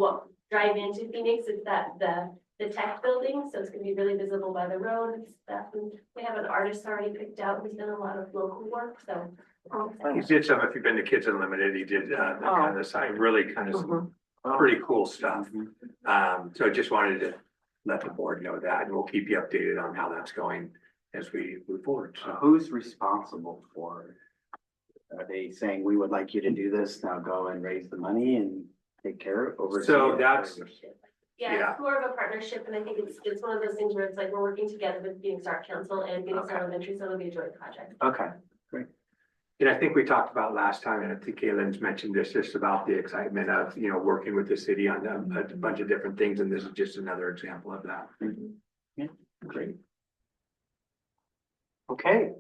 drive into Phoenix, it's that the tech building, so it's gonna be really visible by the road and stuff. And we have an artist already picked out who's done a lot of local work, so. He did some, if you've been to Kids Unlimited, he did that kind of side, really kind of some pretty cool stuff. So just wanted to let the board know that, and we'll keep you updated on how that's going as we move forward. So who's responsible for it? Are they saying we would like you to do this, now go and raise the money and take care of it? So that's, Yeah, it's more of a partnership, and I think it's one of those things where it's like we're working together with Phoenix Art Council and Phoenix Elementary, so it'll be a joint project. Okay, great. and I think we talked about last time, and I think Kaylin's mentioned this, just about the excitement of, working with the city on a bunch of different things, and this is just another example of that. Yeah, great. Okay,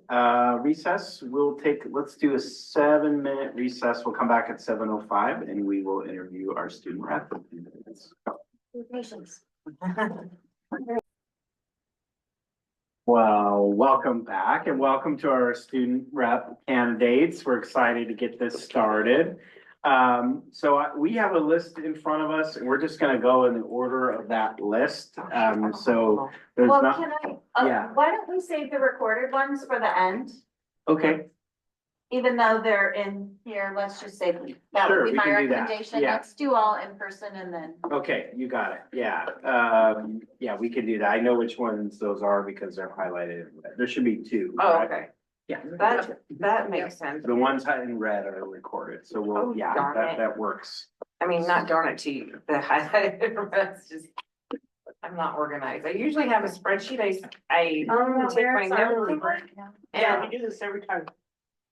recess, let's do a 7-minute recess. We'll come back at 7:05 and we will interview our student rep. Patience. Well, welcome back and welcome to our student rep candidates. We're excited to get this started. We have a list in front of us and we're just gonna go in the order of that list. So there's Well, not. can I, Yeah. why don't we save the recorded ones for the end? Okay, Even though they're in here, let's just say that Sure, would be we my can do that. recommendation. Yeah. Let's do all in person and then. okay, you got it. Yeah, yeah, we can do that. I know which ones those are because they're highlighted. There should be 2. Oh, right? okay. Yeah. That makes sense. The ones in red are recorded, so Oh, darn it. that works. I mean, not darn it to you, the highlighted, that's just, I'm not organized. I usually have a spreadsheet, I take my notes. Yeah, we do this every time.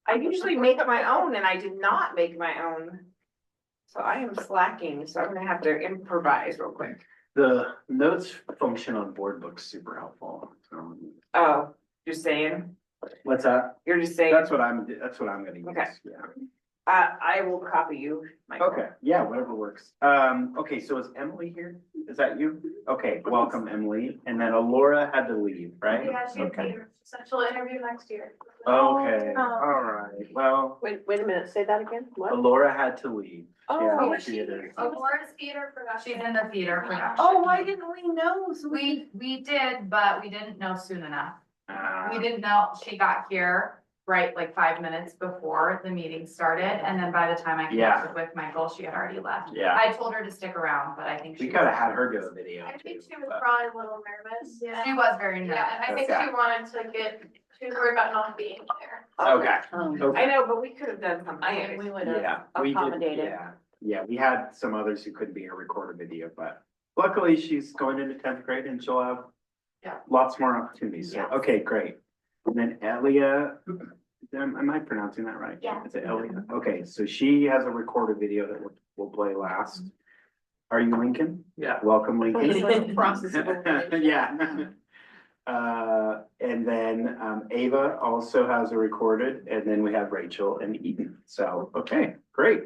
I usually make my own and I did not make my own. So I am slacking, so I'm gonna have to improvise real quick. The notes function on board books super helpful. Oh, just saying, What's that? you're just saying, That's what I'm gonna use. Okay. Yeah. I will copy you. Michael. Okay, yeah, whatever works. Okay, so is Emily here? Is that you? Okay, welcome, Emily. And then Alora had to leave, right? Yeah, she had Okay. Peter, she'll interview next year. Okay, all right, well, Wait a minute, say that again, what? Alora had to leave. Oh, Yeah, is she? theater. Laura's theater production. She's in the theater production. Oh, why didn't we know? So We did, but we didn't know soon enough. Ah, We didn't know, she got here right like 5 minutes before the meeting started, and then by the time I Yeah. connected with Michael, she had already left. Yeah. I told her to stick around, but I think We she. could have had her do a video I too. think she was but- probably a little nervous. She was very nervous. Yeah, and I think Okay. she wanted to she was worried about not being there. Okay. I know, but we could have done something. We would have Yeah. we did, accommodated. Yeah, yeah, we had some others who couldn't be here record a video, but luckily she's going into 10th grade and she'll have lots more opportunities. So, okay, great. And then Elia, am I pronouncing that right? Yeah. Is it Elia? Okay, so she has a recorded video that we'll play last. Are you Lincoln? Yeah. Welcome, Lincoln. Process of elimination. Yeah. And then Ava also has a recorded, and then we have Rachel and Eden. So, okay, great.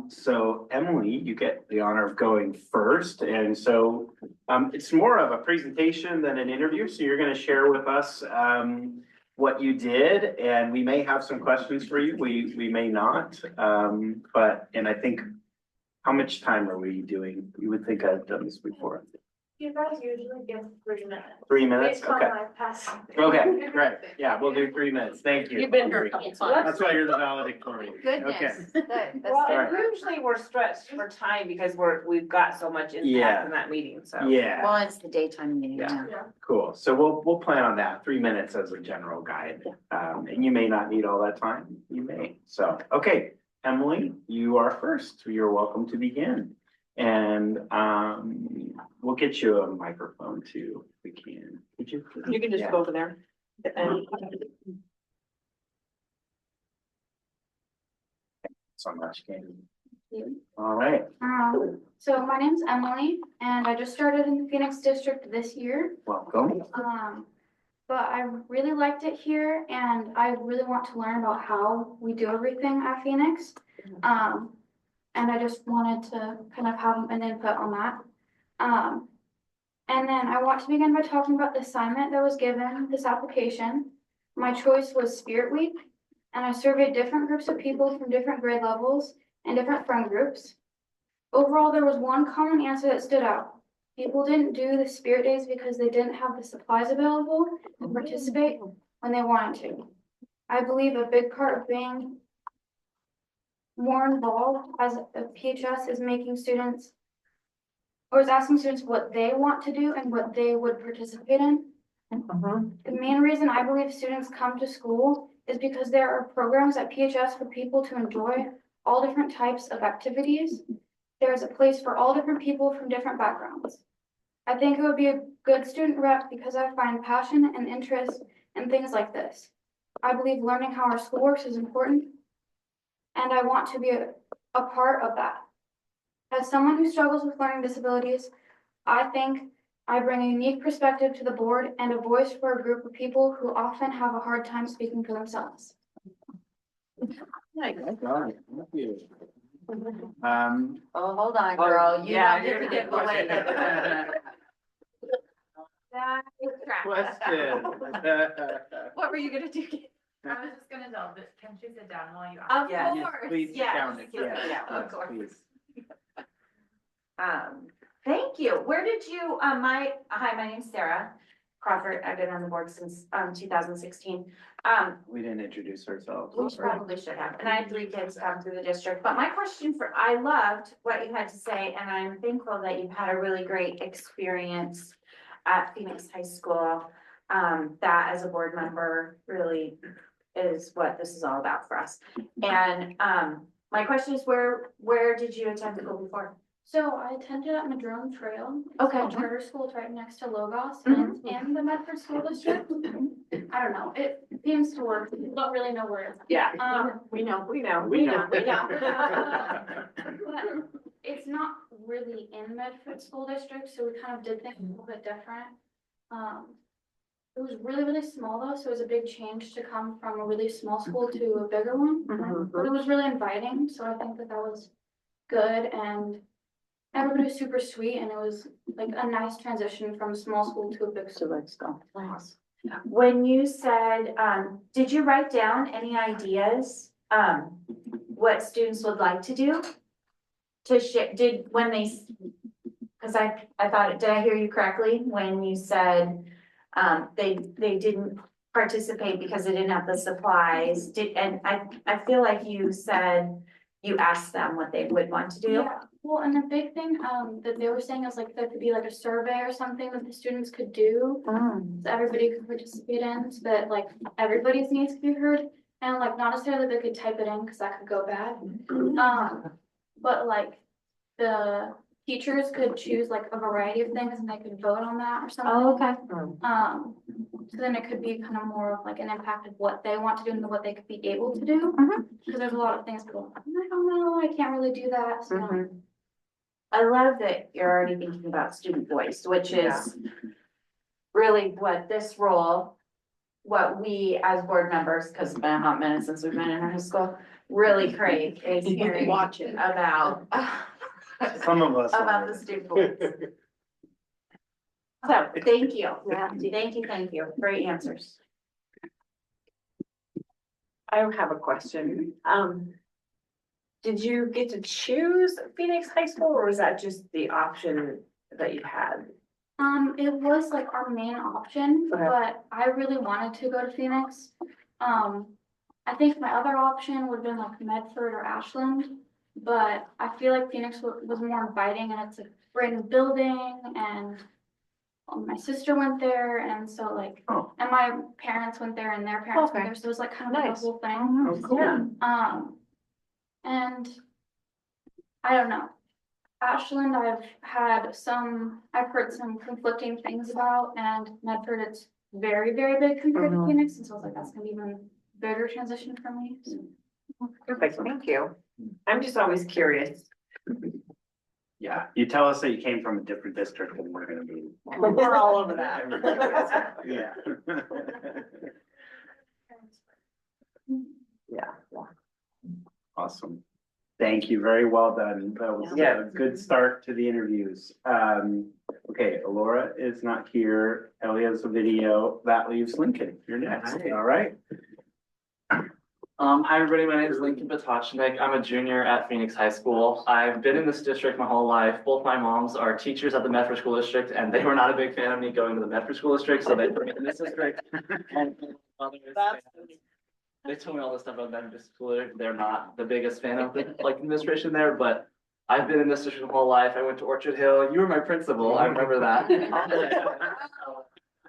So Emily, you get the honor of going first. And so it's more of a presentation than an interview. So you're going to share with us what you did, and we may have some questions for you. We may not. And I think, how much time are we doing? You would think I've done this before. You guys usually give 3 minutes. 3 minutes? Based on Okay. my past. Okay, great. Yeah, we'll do 3 minutes. Thank you. You've been here a couple times. That's why you're the valedictorian. Okay. Goodness. That's Well, Right. and usually we're stretched for time because we've got so much Yeah. impact in that meeting, so. Yeah, Well, it's the daytime meeting, Yeah. yeah. cool. So we'll plan on that, 3 minutes as a general guide. And you may not need all that time. You may. So, okay, Emily, you are first. You're welcome to begin. And we'll get you a microphone too, if we can. Could you? You can just Yeah. go over there. And So much, Candy. All right, So my name's Emily, and I just started in the Phoenix district this year. welcome. But I really liked it here, and I really want to learn about how we do everything at Phoenix. And I just wanted to kind of have an input on that. And then I want to begin by talking about the assignment that was given, this application. My choice was Spirit Week, and I surveyed different groups of people from different grade levels and different friend groups. Overall, there was one common answer that stood out. People didn't do the Spirit Days because they didn't have the supplies available to participate when they wanted to. I believe a big part of being more involved as a PHS is making students, or is asking students what they want to do and what they would participate in. The main reason I believe students come to school is because there are programs at PHS for people to enjoy all different types of activities. There is a place for all different people from different backgrounds. I think it would be a good student rep because I find passion and interest in things like this. I believe learning how our school works is important, and I want to be a part of that. As someone who struggles with learning disabilities, I think I bring a unique perspective to the board and a voice for a group of people who often have a hard time speaking for themselves. Thank you. Oh, hold on, girl. You yeah, don't get to you're- give away. Question. What were you gonna do? I was just gonna tell, but can she sit down while you ask? Of Yes, course, please yes. count it. Yeah, Yes, of yes, course. please. Thank you. Where did you, hi, my name's Sarah Crawford. I've been on the board since, 2016. We didn't introduce ourselves. We probably should have, and I had 3 kids come through the district, but my question I loved what you had to say, and I'm thankful that you've had a really great experience at Phoenix High School. That as a board member really is what this is all about for us. And, my question is where did you attend school before? So I attended at Madrone Trail. It's Okay. a charter school. It's right next to Logos and in the Medford School District. I don't know. It seems to work. People don't really know where it's at. Yeah, we know. But it's not really in Medford School District, so we kind of did things a little bit different. It was really, really small though, so it was a big change to come from a really small school to a bigger one. But it was really inviting, so I think that was good, and everybody was super sweet, and it was like a nice transition from a small school to a big school. Let's go. Nice. When you said, did you write down any ideas, what students would like to do? To share, cause I thought, did I hear you correctly when you said, they didn't participate because they didn't have the supplies? And I feel like you said you asked them what they would want to do. Yeah, well, and the big thing, that they were saying is like, there could be like a survey or something that the students could do. So everybody could participate in, so that like everybody's needs could be heard, and like not necessarily they could type it in, cause that could go bad. but like the teachers could choose like a variety of things and they could vote on that or something. Oh, okay. So then it could be kind of more of like an impact of what they want to do and what they could be able to do. Because there's a lot of things people, I don't know, I can't really do that, so. I love that you're already thinking about student voice, which is really what this role, what we as board members, because it's been a hot minute since we've been in high school, really crave is hearing about Some of us. about the student voice. So, thank you. Thank you. Great answers. I have a question. Did you get to choose Phoenix High School or was that just the option that you had? It was like our main option, Okay. but I really wanted to go to Phoenix. I think my other option would have been like Medford or Ashland, but I feel like Phoenix was more inviting and it's a brand new building and my sister went there and so like, and my parents went there and their parents went there, so it was like kind of like a whole thing. Oh, cool. And I don't know. Ashland, I've heard some conflicting things about, and Medford, it's very, very big compared to Phoenix, and so I was like, that's gonna be even bigger transition for me. So. Perfect, thank you. I'm just always curious. Yeah, you tell us that you came from a different district and we're gonna be. We're all over that. Yeah. Yeah. Awesome. Thank you. Very well done. That was a good start to the interviews. Okay, Alora is not here. Ellie has a video. That leaves Lincoln. You're next. All right. Hi, everybody. My name is Lincoln Potocnik. I'm a junior at Phoenix High School. I've been in this district my whole life. Both my moms are teachers at the Medford School District, and they were not a big fan of me going to the Medford School District, so they put me in this district. And they told me all this stuff about Medford School District. They're not the biggest fan of the administration there, but I've been in this district my whole life. I went to Orchard Hill. You were my principal. I remember that.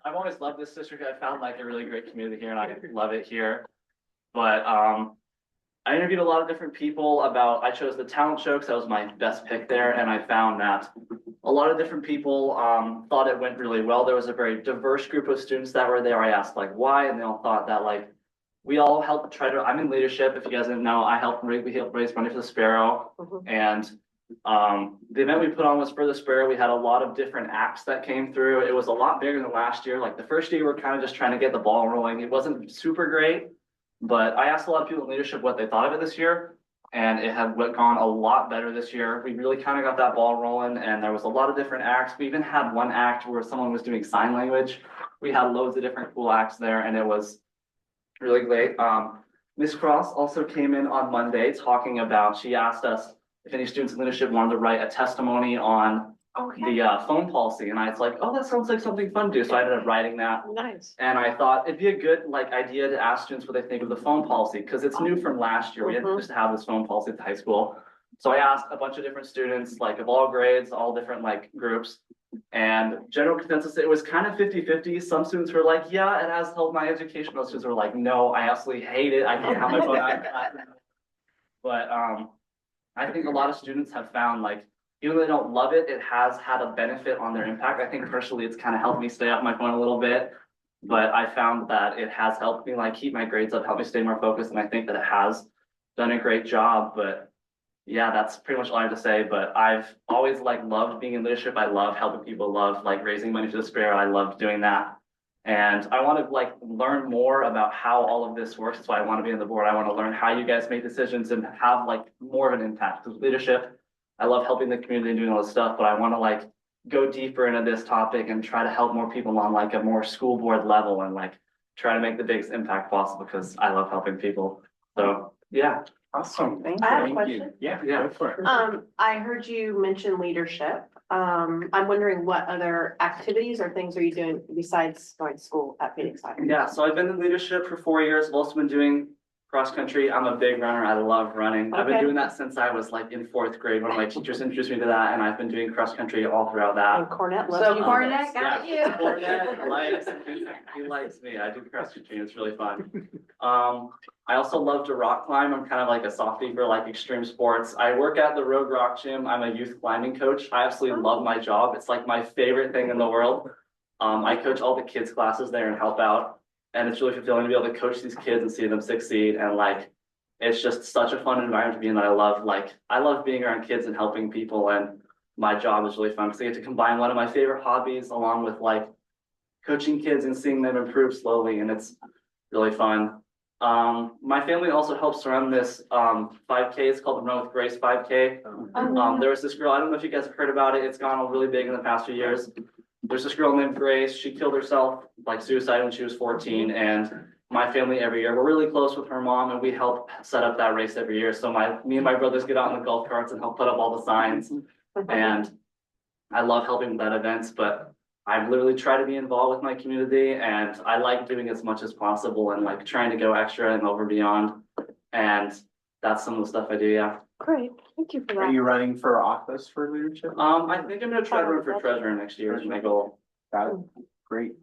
I've always loved this district. I found like a really great community here, and I love it here. But I interviewed a lot of different people I chose the talent show because that was my best pick there. And I found that a lot of different people thought it went really well. There was a very diverse group of students that were there. I asked like why, and they all thought that like we all helped I'm in leadership. If you guys didn't know, we helped raise money for the Sparrow. And the event we put on was for the Sparrow. We had a lot of different acts that came through. It was a lot bigger than last year. Like the first year, we were kind of just trying to get the ball rolling. It wasn't super great. But I asked a lot of people in leadership what they thought of it this year, and it had gone a lot better this year. We really kind of got that ball rolling, and there was a lot of different acts. We even had one act where someone was doing sign language. We had loads of different cool acts there, and it was really great. Miss Cross also came in on Monday talking about, she asked us if any students in leadership wanted to write a testimony on the phone policy, and I was like, oh, that sounds like something fun to do. So I ended up writing that. Nice. And I thought it'd be a good idea to ask students what they think of the phone policy because it's new from last year. We didn't just have this phone policy at the high school. So I asked a bunch of different students, like of all grades, all different groups, and general consensus, it was kind of 50-50. Some students were like, yeah, it has helped my education. Most students were like, no, I absolutely hate it. I can't have my phone out in class. But I think a lot of students have found even though they don't love it, it has had a benefit on their impact. I think personally, it's kind of helped me stay off my phone a little bit, but I found that it has helped me keep my grades up, help me stay more focused, and I think that it has done a great job. But yeah, that's pretty much all I have to say. But I've always loved being in leadership. I love helping people, love raising money for the Sparrow. I loved doing that. And I want to learn more about how all of this works. That's why I want to be on the board. I want to learn how you guys make decisions and have more of an impact. Because leadership, I love helping the community and doing all this stuff, but I want to go deeper into this topic and try to help more people on a more school board level and try to make the biggest impact possible because I love helping people. So yeah. Awesome. I have a question. Yeah, go for it. I heard you mention leadership. I'm wondering what other activities or things are you doing besides going to school at Phoenix High? Yeah, so I've been in leadership for 4 years. I've also been doing cross country. I'm a big runner. I love running. I've been Okay. doing that since I was like in fourth grade. One of my teachers introduced me to that, and I've been doing cross country all throughout that. And Cornette So loves you. Cornette got you. Cornette likes, he likes me. I do cross country. It's really fun. I also love to rock climb. I'm kind of like a softie for like extreme sports. I work at the Rogue Rock Gym. I'm a youth climbing coach. I absolutely love my job. It's like my favorite thing in the world. I coach all the kids classes there and help out. And it's really fulfilling to be able to coach these kids and see them succeed. And like, it's just such a fun environment to be in that I love. Like, I love being around kids and helping people. And my job is really fun because I get to combine one of my favorite hobbies along with like coaching kids and seeing them improve slowly. And it's really fun. My family also helps run this 5K. It's called the Run with Grace 5K. There was this girl, I don't know if you guys have heard about it. It's gone really big in the past few years. There's this girl named Grace. She killed herself, like suicide when she was 14. And my family every year, we're really close with her mom, and we help set up that race every year. So me and my brothers get out in the golf carts and help put up all the signs. And I love helping with that events, but I literally try to be involved with my community, and I like doing as much as possible and like trying to go extra and over beyond. And that's some of the stuff I do, yeah. Great, thank you for Are that. you running for office for leadership? I think I'm gonna try to run for treasurer next year is my goal. Got it. Great.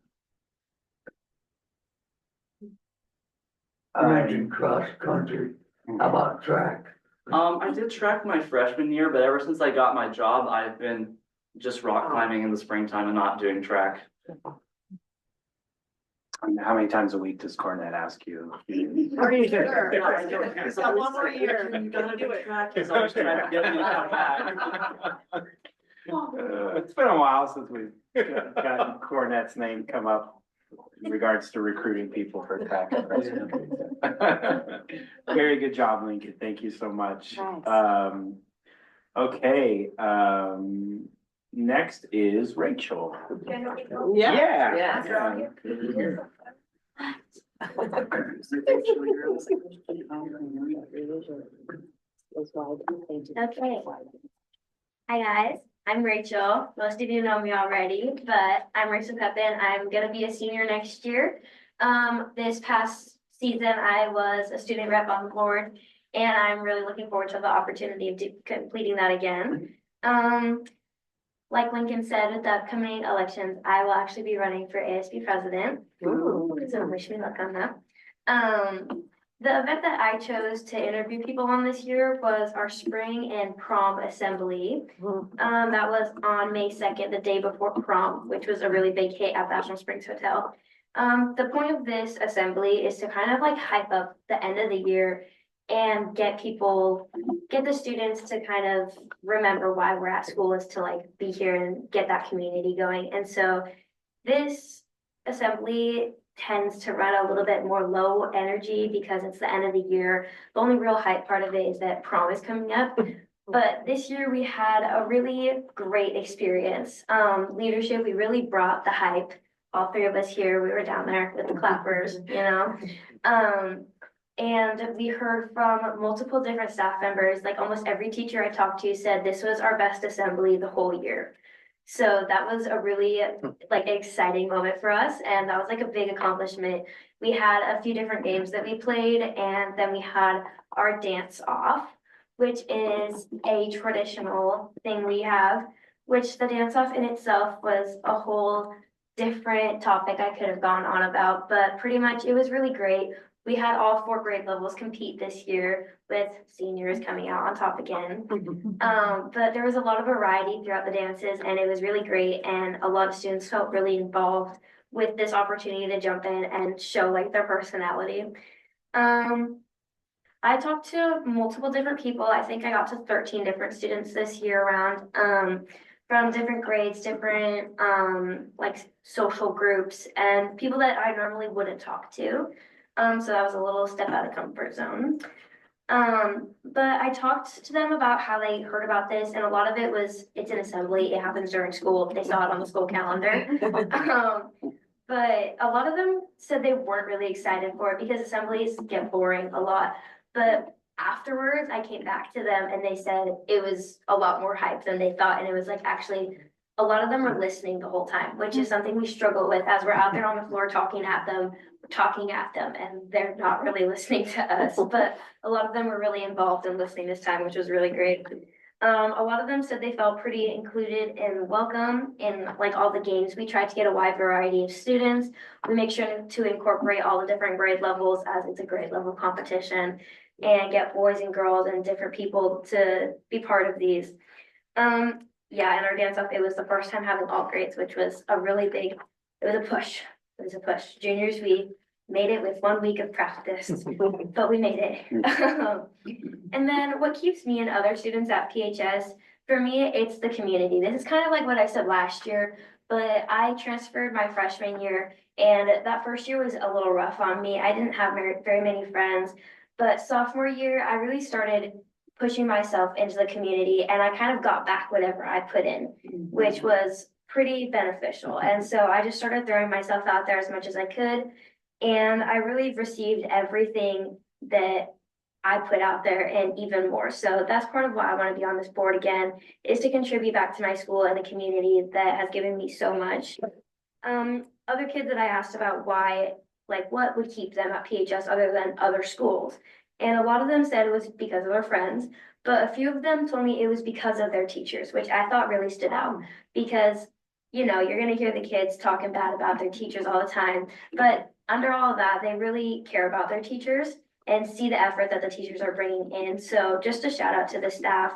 I mentioned cross country. How about track? I did track my freshman year, but ever since I got my job, I've been just rock climbing in the springtime and not doing track. How many times a week does Cornette ask you? Are you Sure. sure? He's got one more year. You gotta do it. He's always trying to get me to come back. It's been a while since we've got Cornette's name come up in regards to recruiting people for track. Very good job, Lincoln. Thank you so much. Nice. Okay, next is Rachel. Yeah. Yeah. Okay. Hi guys, I'm Rachel. Most of you know me already, but I'm Rachel Pepin. I'm gonna be a senior next year. This past season, I was a student rep on the board, and I'm really looking forward to the opportunity of completing that again. Like Lincoln said, with the upcoming elections, I will actually be running for ASB president. So wish me luck on that. The event that I chose to interview people on this year was our spring and prom assembly. That was on May 2nd, the day before prom, which was a really big hit at National Springs Hotel. The point of this assembly is to kind of like hype up the end of the year and get the students to kind of remember why we're at school, is to like be here and get that community going. And so this assembly tends to run a little bit more low energy because it's the end of the year. The only real hype part of it is that prom is coming up. But this year we had a really great experience. Leadership, we really brought the hype. All three of us here, we were down there with the clappers, you know. And we heard from multiple different staff members, like almost every teacher I talked to said this was our best assembly the whole year. So that was a really like exciting moment for us, and that was like a big accomplishment. We had a few different games that we played, and then we had our dance off, which is a traditional thing we have, which the dance off in itself was a whole different topic I could have gone on about, but pretty much it was really great. We had all 4 grade levels compete this year, with seniors coming out on top again. But there was a lot of variety throughout the dances, and it was really great, and a lot of students felt really involved with this opportunity to jump in and show like their personality. I talked to multiple different people. I think I got to 13 different students this year around, from different grades, different like social groups, and people that I normally wouldn't talk to. So that was a little step out of comfort zone. But I talked to them about how they heard about this, and a lot of it was, it's an assembly, it happens during school, they saw it on the school calendar. But a lot of them said they weren't really excited for it because assemblies get boring a lot. But afterwards, I came back to them and they said it was a lot more hype than they thought, and it was like actually a lot of them are listening the whole time, which is something we struggle with as we're out there on the floor talking at them, and they're not really listening to us. But a lot of them were really involved in listening this time, which was really great. A lot of them said they felt pretty included and welcome in like all the games. We tried to get a wide variety of students. We make sure to incorporate all the different grade levels as it's a grade level competition and get boys and girls and different people to be part of these. Yeah, and our dance off, it was the first time having all grades, which was a really big, it was a push. It was a push. Juniors, we made it with 1 week of practice, but we made it. And then what keeps me and other students at PHS, for me, it's the community. This is kind of like what I said last year, but I transferred my freshman year, and that first year was a little rough on me. I didn't have very many friends, but sophomore year, I really started pushing myself into the community, and I kind of got back whatever I put in, which was pretty beneficial. And so I just started throwing myself out there as much as I could, and I really received everything that I put out there and even more. So that's part of why I want to be on this board again, is to contribute back to my school and the community that has given me so much. Other kids that I asked about why, like what would keep them at PHS other than other schools? And a lot of them said it was because of their friends, but a few of them told me it was because of their teachers, which I thought really stood out because, you know, you're going to hear the kids talking bad about their teachers all the time, but under all of that, they really care about their teachers and see the effort that the teachers are bringing in. So just a shout out to the staff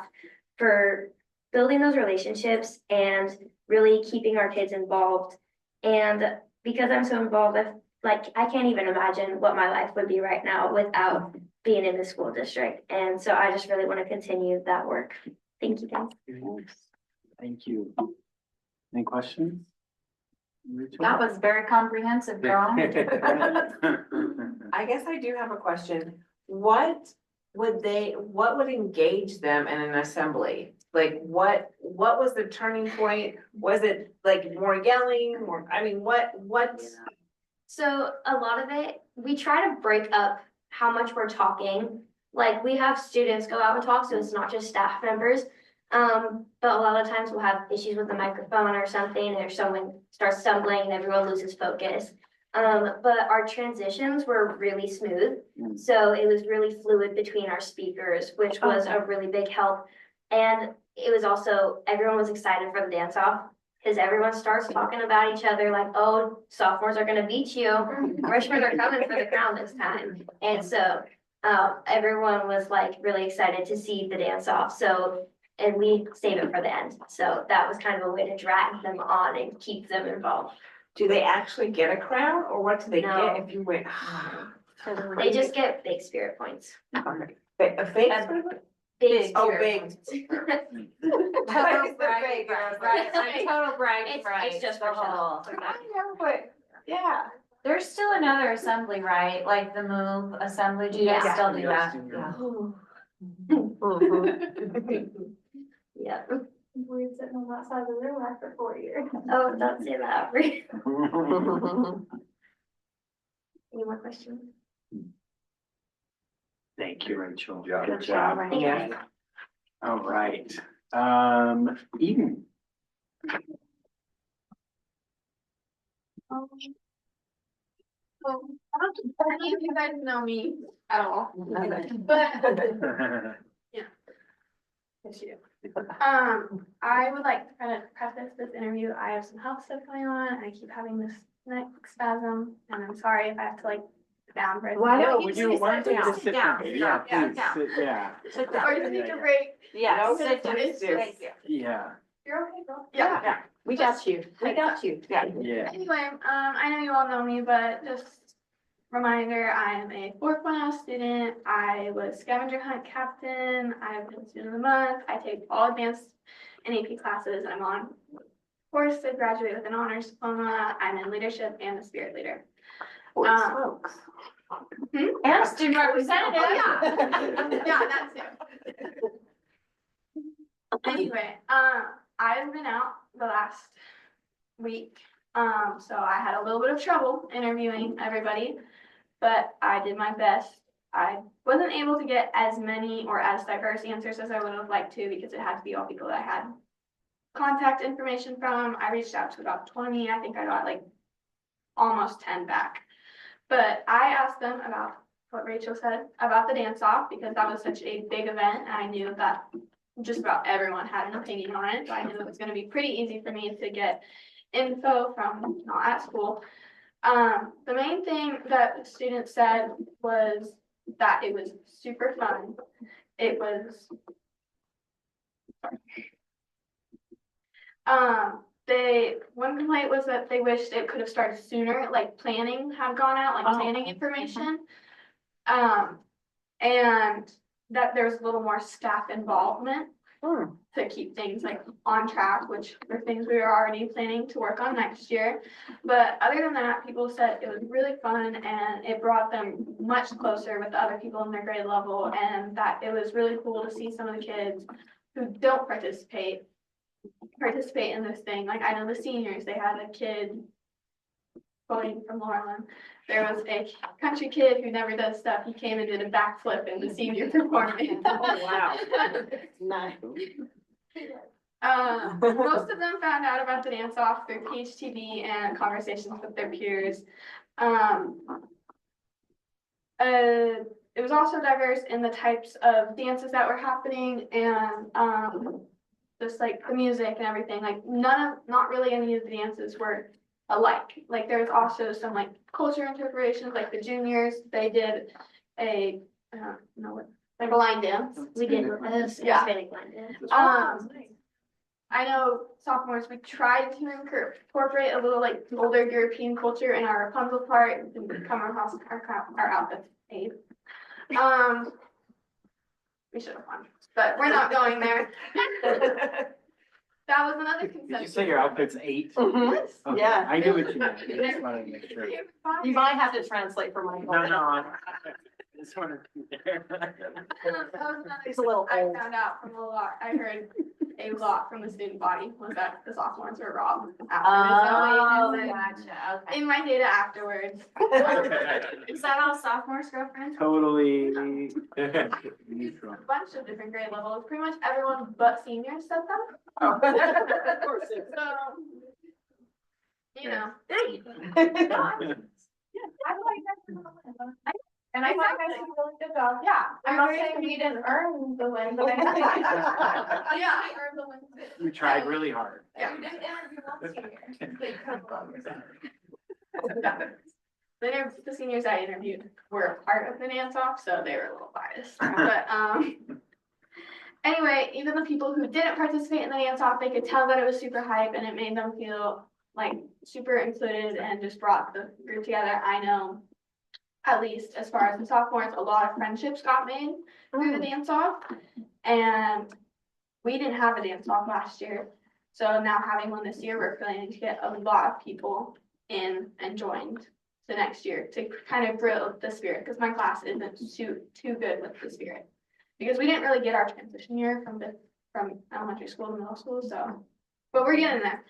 for building those relationships and really keeping our kids involved. And because I'm so involved, I can't even imagine what my life would be right now without being in the school district. And so I just really want to continue that work. Thank you, guys. Thank you. Any questions? That was very comprehensive, girl. I guess I do have a question. What would engage them in an assembly? Like what was the turning point? Was it like more yelling or, I mean, what? So a lot of it, we try to break up how much we're talking. Like we have students go out and talk, so it's not just staff members. But a lot of times we'll have issues with the microphone or something, or someone starts stumbling and everyone loses focus. But our transitions were really smooth. So it was really fluid between our speakers, which was a really big help. And it was also, everyone was excited for the dance off because everyone starts talking about each other like, oh, sophomores are gonna beat you. Freshmen are coming for the crown this time. And so everyone was like really excited to see the dance off. So, and we save it for the end. So that was kind of a way to drag them on and keep them involved. Do they actually get a crown or what do they No. get if you win? They just get big spirit points. A fake? Big Oh, spirit big. points. Total bragging rights, right? Like total bragging rights. It's just the for show. whole. I know, but yeah. There's still another assembly, right? Like the move assembly. Do you guys Yeah. still do that? Yeah. We're sitting on that side of the room after 4 years. Oh, don't say that. Any more questions? Thank you, Rachel. Yeah. Good job. Thank you. All right. Eden. Well, I don't think any of you guys know me at all, but yeah. Yes, you do. I would like to kind of preface this interview. I have some health stuff going on. I keep having this neck spasm, and I'm sorry if I have to like sit down for a Why second. don't you Why don't you sit just sit down? down? Yeah, Yeah, please, down. sit, yeah, Sit down. Or you take a break. Yes. No, Sit down. please do. Thank you. yeah, You're okay, girl. Yeah. We got you. We got you. Yeah. yeah. Anyway, I know you all know me, but just reminder, I am a 4.0 student. I was scavenger hunt captain. I've been student of the month. I take all advanced and AP classes. I'm on course to graduate with an honors diploma. I'm in leadership and a spirit leader. And student representative. Oh, yeah. Yeah, that too. Anyway, I've been out the last week. So I had a little bit of trouble interviewing everybody, but I did my best. I wasn't able to get as many or as diverse answers as I would have liked to because it had to be all people that I had contact information from. I reached out to about 20. I think I got like almost 10 back. But I asked them about what Rachel said about the dance off because that was such a big event. And I knew that just about everyone had an opinion on it. So I knew it was going to be pretty easy for me to get info from not at school. The main thing that the students said was that it was super fun. It was, one complaint was that they wished it could have started sooner, like planning had gone out, like planning information. And that there was a little more staff involvement to keep things like on track, which were things we were already planning to work on next year. But other than that, people said it was really fun and it brought them much closer with the other people in their grade level, and that it was really cool to see some of the kids who don't participate in this thing. Like I know the seniors, they had a kid quoting from Lauren. There was a country kid who never does stuff. He came and did a backflip in the senior performance. Oh, wow. Nice. Most of them found out about the dance off through PHTV and conversations with their peers. It was also diverse in the types of dances that were happening and just like the music and everything. Like not really any of the dances were alike. Like there was also some like culture interpretations, like the juniors, they did a, I don't know what, like a line dance. We did with this, Yeah. Hispanic line dance. I know sophomores, we tried to incorporate a little like older European culture in our Rapunzel part and come across our outfits aid. We should have won, but we're not going there. That was another consent. Did you say your outfit's 8? Yes. Okay, Yeah. I knew what you meant. I just wanted to make sure. You might have to translate for my. No, I just wanted to be there. It's a little I old. found out from I heard a lot from the student body was that the sophomores were robbed after this. Gotcha, okay. In my data afterwards. Is that all sophomores, girlfriend? Totally. A bunch of different grade levels, pretty much everyone but seniors said that. Of course. So, you know. And I thought I did a really good job. Yeah. I'm not very saying we didn't earn the win, but I think. Yeah, I earned the win too. You tried really hard. Yeah. We didn't interview one senior. The seniors I interviewed were a part of the dance off, so they were a little biased. But anyway, even the people who didn't participate in the dance off, they could tell that it was super hype and it made them feel like super included and just brought the group together. I know, at least as far as the sophomores, a lot of friendships got made through the dance off. And we didn't have a dance off last year. So now having one this year, we're planning to get a lot of people in and joined the next year to kind of build the spirit, because my class isn't too good with the spirit. Because we didn't really get our transition year from elementary school to middle school, so, but we're getting there.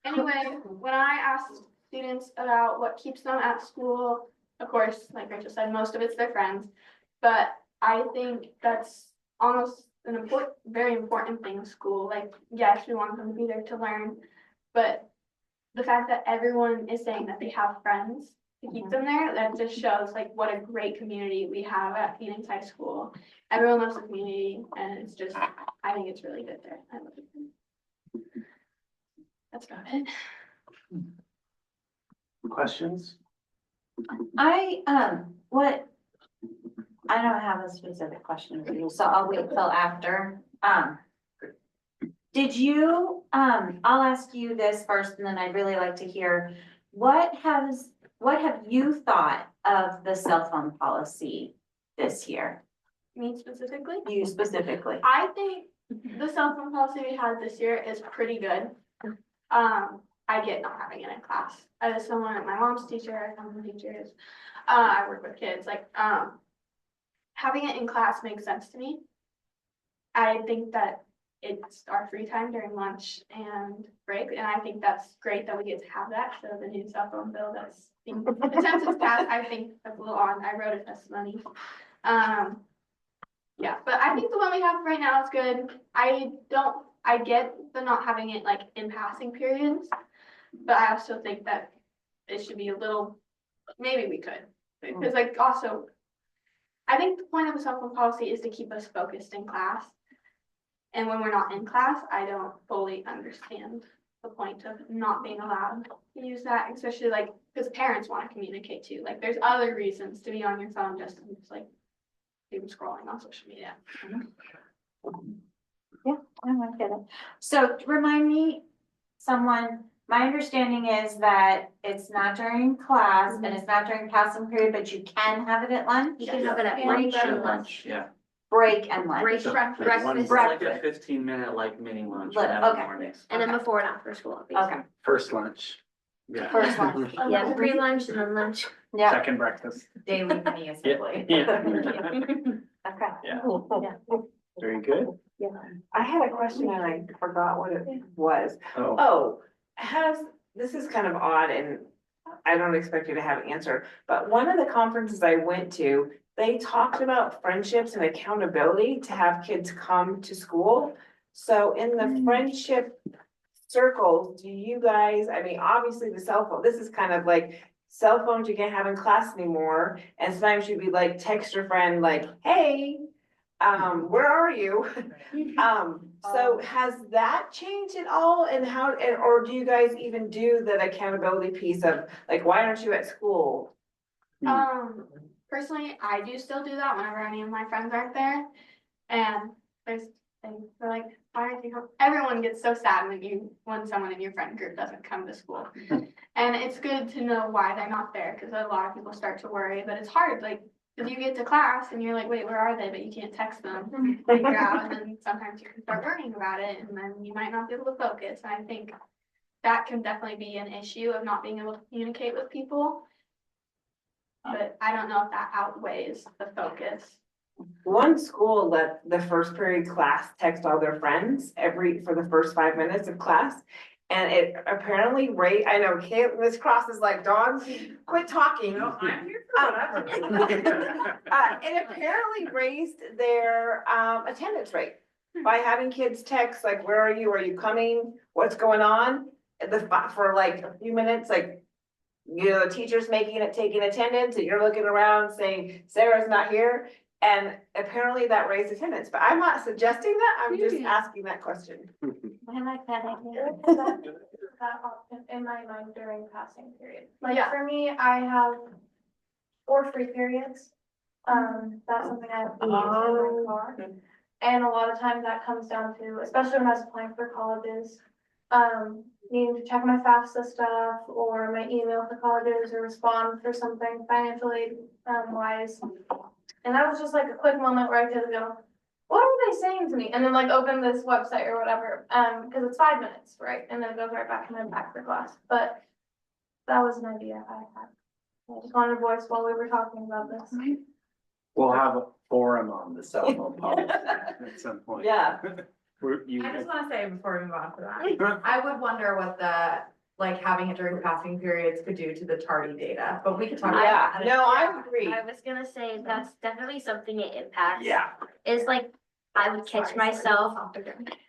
Anyway, when I asked students about what keeps them at school, of course, like Rachel said, most of it's their friends, but I think that's almost an very important thing in school. Like, yes, we want them to be there to learn, but the fact that everyone is saying that they have friends to keep them there, that just shows like what a great community we have at Phoenix High School. Everyone loves the community, and it's just, I think it's really good there. I love it. That's about it. Questions? I don't have a specific question for you, so I'll wait till after. Did you, I'll ask you this first, and then I'd really like to hear, what have you thought of the cell phone policy this year? Me specifically? You specifically. I think the cell phone policy we had this year is pretty good. I get not having it in class. As someone, my mom's teacher, I'm the teachers, I work with kids, like, having it in class makes sense to me. I think that it's our free time during lunch and break, and I think that's great that we get to have that. So the new cell phone bill that's being attempted to pass, I think that's a little odd. I wrote a testimony. Yeah, but I think the one we have right now is good. I don't I get the not having it like in passing periods, but I also think that it should be a little, maybe we could. Because like also, I think the point of a cell phone policy is to keep us focused in class. And when we're not in class, I don't fully understand the point of not being allowed to use that, especially like, because parents want to communicate too. Like there's other reasons to be on your phone just like even scrolling on social media. Yeah, I get it. So remind me, my understanding is that it's not during class and it's not during passing period, but you can have it at lunch? You can have it at break lunch. and Lunch, yeah. Break and lunch. Break, So, breakfast. It's like a 15-minute like mini lunch. we have in the Okay. mornings. And then before and after school. Okay. First lunch. Yeah. First lunch. Yeah, pre-lunch and then lunch. Yeah. Second breakfast. Daily mini assembly. Yeah. Okay. Yeah. Yeah. Very good. I had a question and I forgot what it was. Oh. Oh, this is kind of odd and I don't expect you to have an answer, but one of the conferences I went to, they talked about friendships and accountability to have kids come to school. So in the friendship circles, do you guys, I mean, obviously the cell phone, this is kind of like cell phones you can't have in class anymore. And sometimes you'd be like, text your friend like, hey, where are you? So has that changed at all and or do you guys even do that accountability piece of like, why aren't you at school? Personally, I do still do that whenever any of my friends aren't there. And there's things like, why aren't you home? Everyone gets so sad when someone in your friend group doesn't come to school. And it's good to know why they're not there because a lot of people start to worry, but it's hard, like, because you get to class and you're like, wait, where are they? But you can't text them, figure out, and then sometimes you can start worrying about it and then you might not be able to focus. And I think that can definitely be an issue of not being able to communicate with people. But I don't know if that outweighs the focus. One school let the first period class text all their friends for the first 5 minutes of class. And it apparently I know Miss Cross is like, Dawn, quit talking. No, I'm here for whatever. It apparently raised their attendance rate by having kids text like, where are you? Are you coming? What's going on? For like a few minutes, like, you know, teachers taking attendance and you're looking around saying, Sarah's not here. And apparently that raised attendance, but I'm not suggesting that, I'm just asking that question. I like that idea. That option in my mind during passing period. Like for me, I have 4 free periods. That's something I have to use in my car. And a lot of times that comes down to, especially when I was applying for colleges, needing to check my FAFSA stuff or my email for colleges or respond for something financial aid wise. And that was just like a quick moment where I could go, what are they saying to me? And then like open this website or whatever, because it's 5 minutes, right? And then it goes right back and then back for class. But that was an idea I had. I just wanted to voice while we were talking about this. We'll have a forum on the cell phone policy at some point. Yeah. I just wanna say before we move on to that, I would wonder what having it during passing periods could do to the tardy data, but we could talk about Yeah, that. no, I agree. I was gonna say, that's definitely something it impacts. Yeah. It's like, I would catch myself.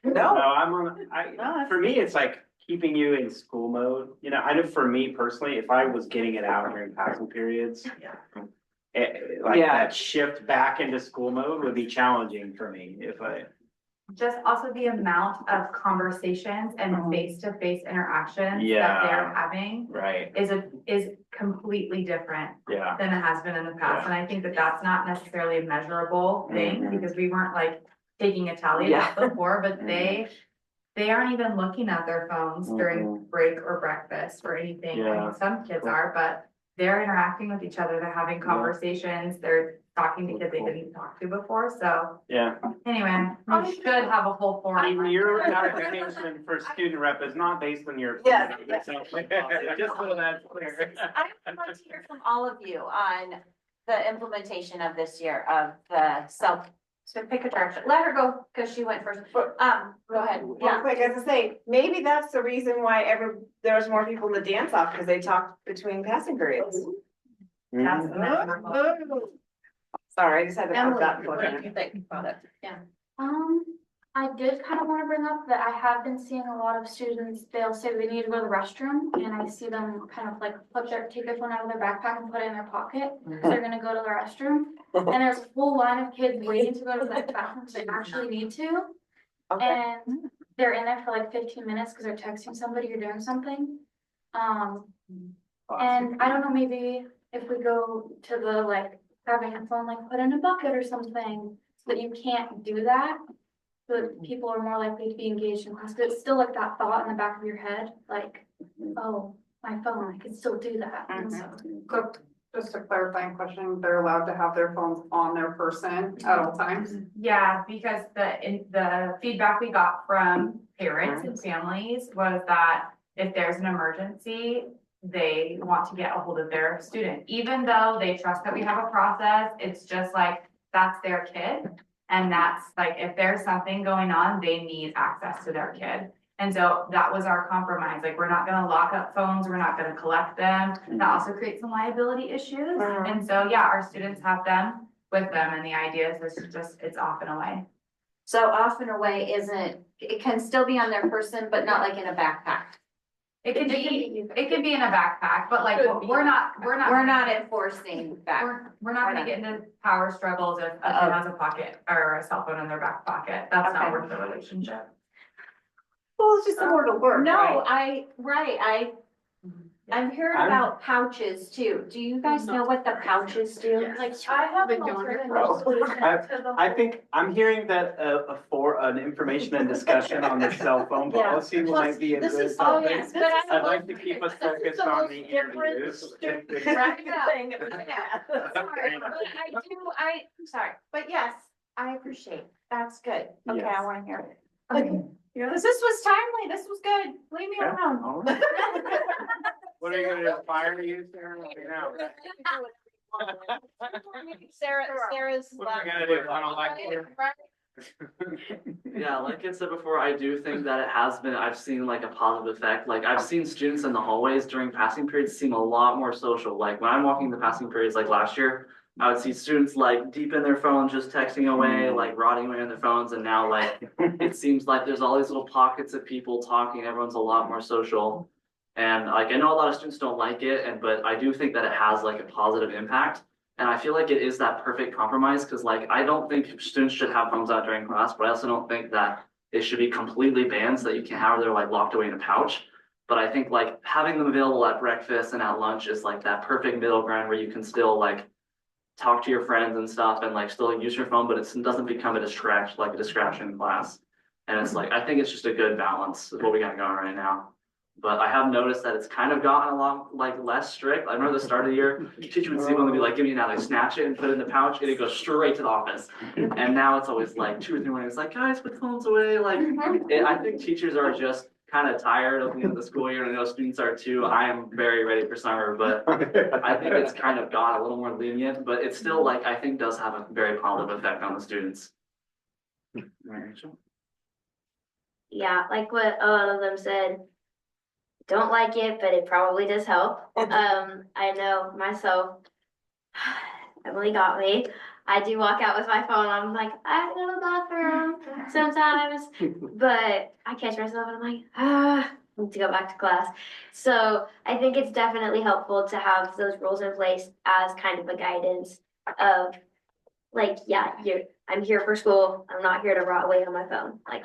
No, for me, it's like keeping you in school mode. You know, I know for me personally, if I was getting it out during passing periods, that shift back into school mode would be challenging for me if I. Just also the amount of conversations and face-to-face interactions that they're having. Right. Is completely different. Yeah. Than it has been in the past, and I think that that's not necessarily a measurable thing, because we weren't like taking a tally of that before, but they aren't even looking at their phones during break or breakfast or anything. I mean, some kids are, but they're interacting with each other, they're having conversations, they're talking to kids they didn't talk to before, so. Yeah. Anyway, we should have a whole forum. Your application for student rep is not based on your. Yes. Just so that's clear. I would love to hear from all of you on the implementation of this year of the so pick a direction. Let her go, because she went first. Go ahead. Real quick, as I say, maybe that's the reason why there was more people in the dance off, because they talked between passing periods. That's measurable. Sorry, I just had to put that. What do you think about it? Yeah. I did kind of want to bring up that I have been seeing a lot of students, they'll say they need to go to the restroom, and I see them kind of like take their phone out of their backpack and put it in their pocket, because they're gonna go to the restroom. And there's a whole line of kids waiting to go to the bathroom, they actually need to. And they're in there for like 15 minutes because they're texting somebody or doing something. And I don't know, maybe if we go to the like having your phone like put in a bucket or something, so that you can't do that. So that people are more likely to be engaged in class, but it's still like that thought in the back of your head, like, oh, my phone, I can still do that. And so, So just a clarifying question, they're allowed to have their phones on their person at all times? Yeah, because the feedback we got from parents and families was that if there's an emergency, they want to get a hold of their student, even though they trust that we have a process, it's just like, that's their kid. And that's like, if there's something going on, they need access to their kid. And so that was our compromise. Like, we're not gonna lock up phones, we're not gonna collect them. That also creates some liability issues. And so, yeah, our students have them with them, and the idea is this is just, it's off and away. So off and away isn't, it can still be on their person, but not like in a backpack. It could be in a backpack, but like, we're not enforcing that. We're not gonna get into power struggles if a kid has a pocket or a cell phone in their back pocket. That's not worth the relationship. Well, it's just somewhere to work. No, right? I'm hearing about pouches too. Do you guys know what the pouches do? Like, I have an alternative solution to the. I think I'm hearing that for an information and discussion on the cell phone Yeah. policy might be a This good is- topic. yes, but I I'd like to keep us focused on the interviews. Thing that we have. Sorry, but sorry, but yes, I appreciate, that's good. Okay, Yes. I wanna hear it. Okay. This was timely. This was good. Leave me Okay. alone. All right. What are you gonna do, fire you, Sarah? Sarah's. What are we gonna do? I don't like it. Yeah, like I said before, I do think that I've seen like a positive effect. Like I've seen students in the hallways during passing periods seem a lot more social. Like when I'm walking the passing periods like last year, I would see students like deep in their phones, just texting away, like rotting away on their phones. And now like, it seems like there's all these little pockets of people talking. Everyone's a lot more social. And like, I know a lot of students don't like it, but I do think that it has like a positive impact. And I feel like it is that perfect compromise, because like, I don't think students should have phones out during class, but I also don't think that they should be completely banned so that you can have them like locked away in a pouch. But I think like having them available at breakfast and at lunch is like that perfect middle ground where you can still like talk to your friends and stuff and like still use your phone, but it doesn't become a distraction in class. And it's like, I think it's just a good balance is what we got going right now. But I have noticed that it's kind of gotten along like less strict. I remember the start of the year, teacher would see one and be like, give me now, like snatch it and put it in the pouch and it goes straight to the office. And now it's always like 2 or 3 mornings, like guys, put phones away. Like, I think teachers are just kind of tired of the end of the school year, and I know students are too. I am very ready for summer, but I think it's kind of got a little more lenient, but it's still like, I think does have a very positive effect on the students. Yeah, like what a lot of them said, don't like it, but it probably does help. I know myself, Emily got me. I do walk out with my phone. I'm like, I have to go to the bathroom sometimes, but I catch myself and I'm like, I need to go back to class. So I think it's definitely helpful to have those rules in place as kind of a guidance of like, yeah, I'm here for school. I'm not here to rot away on my phone. Like,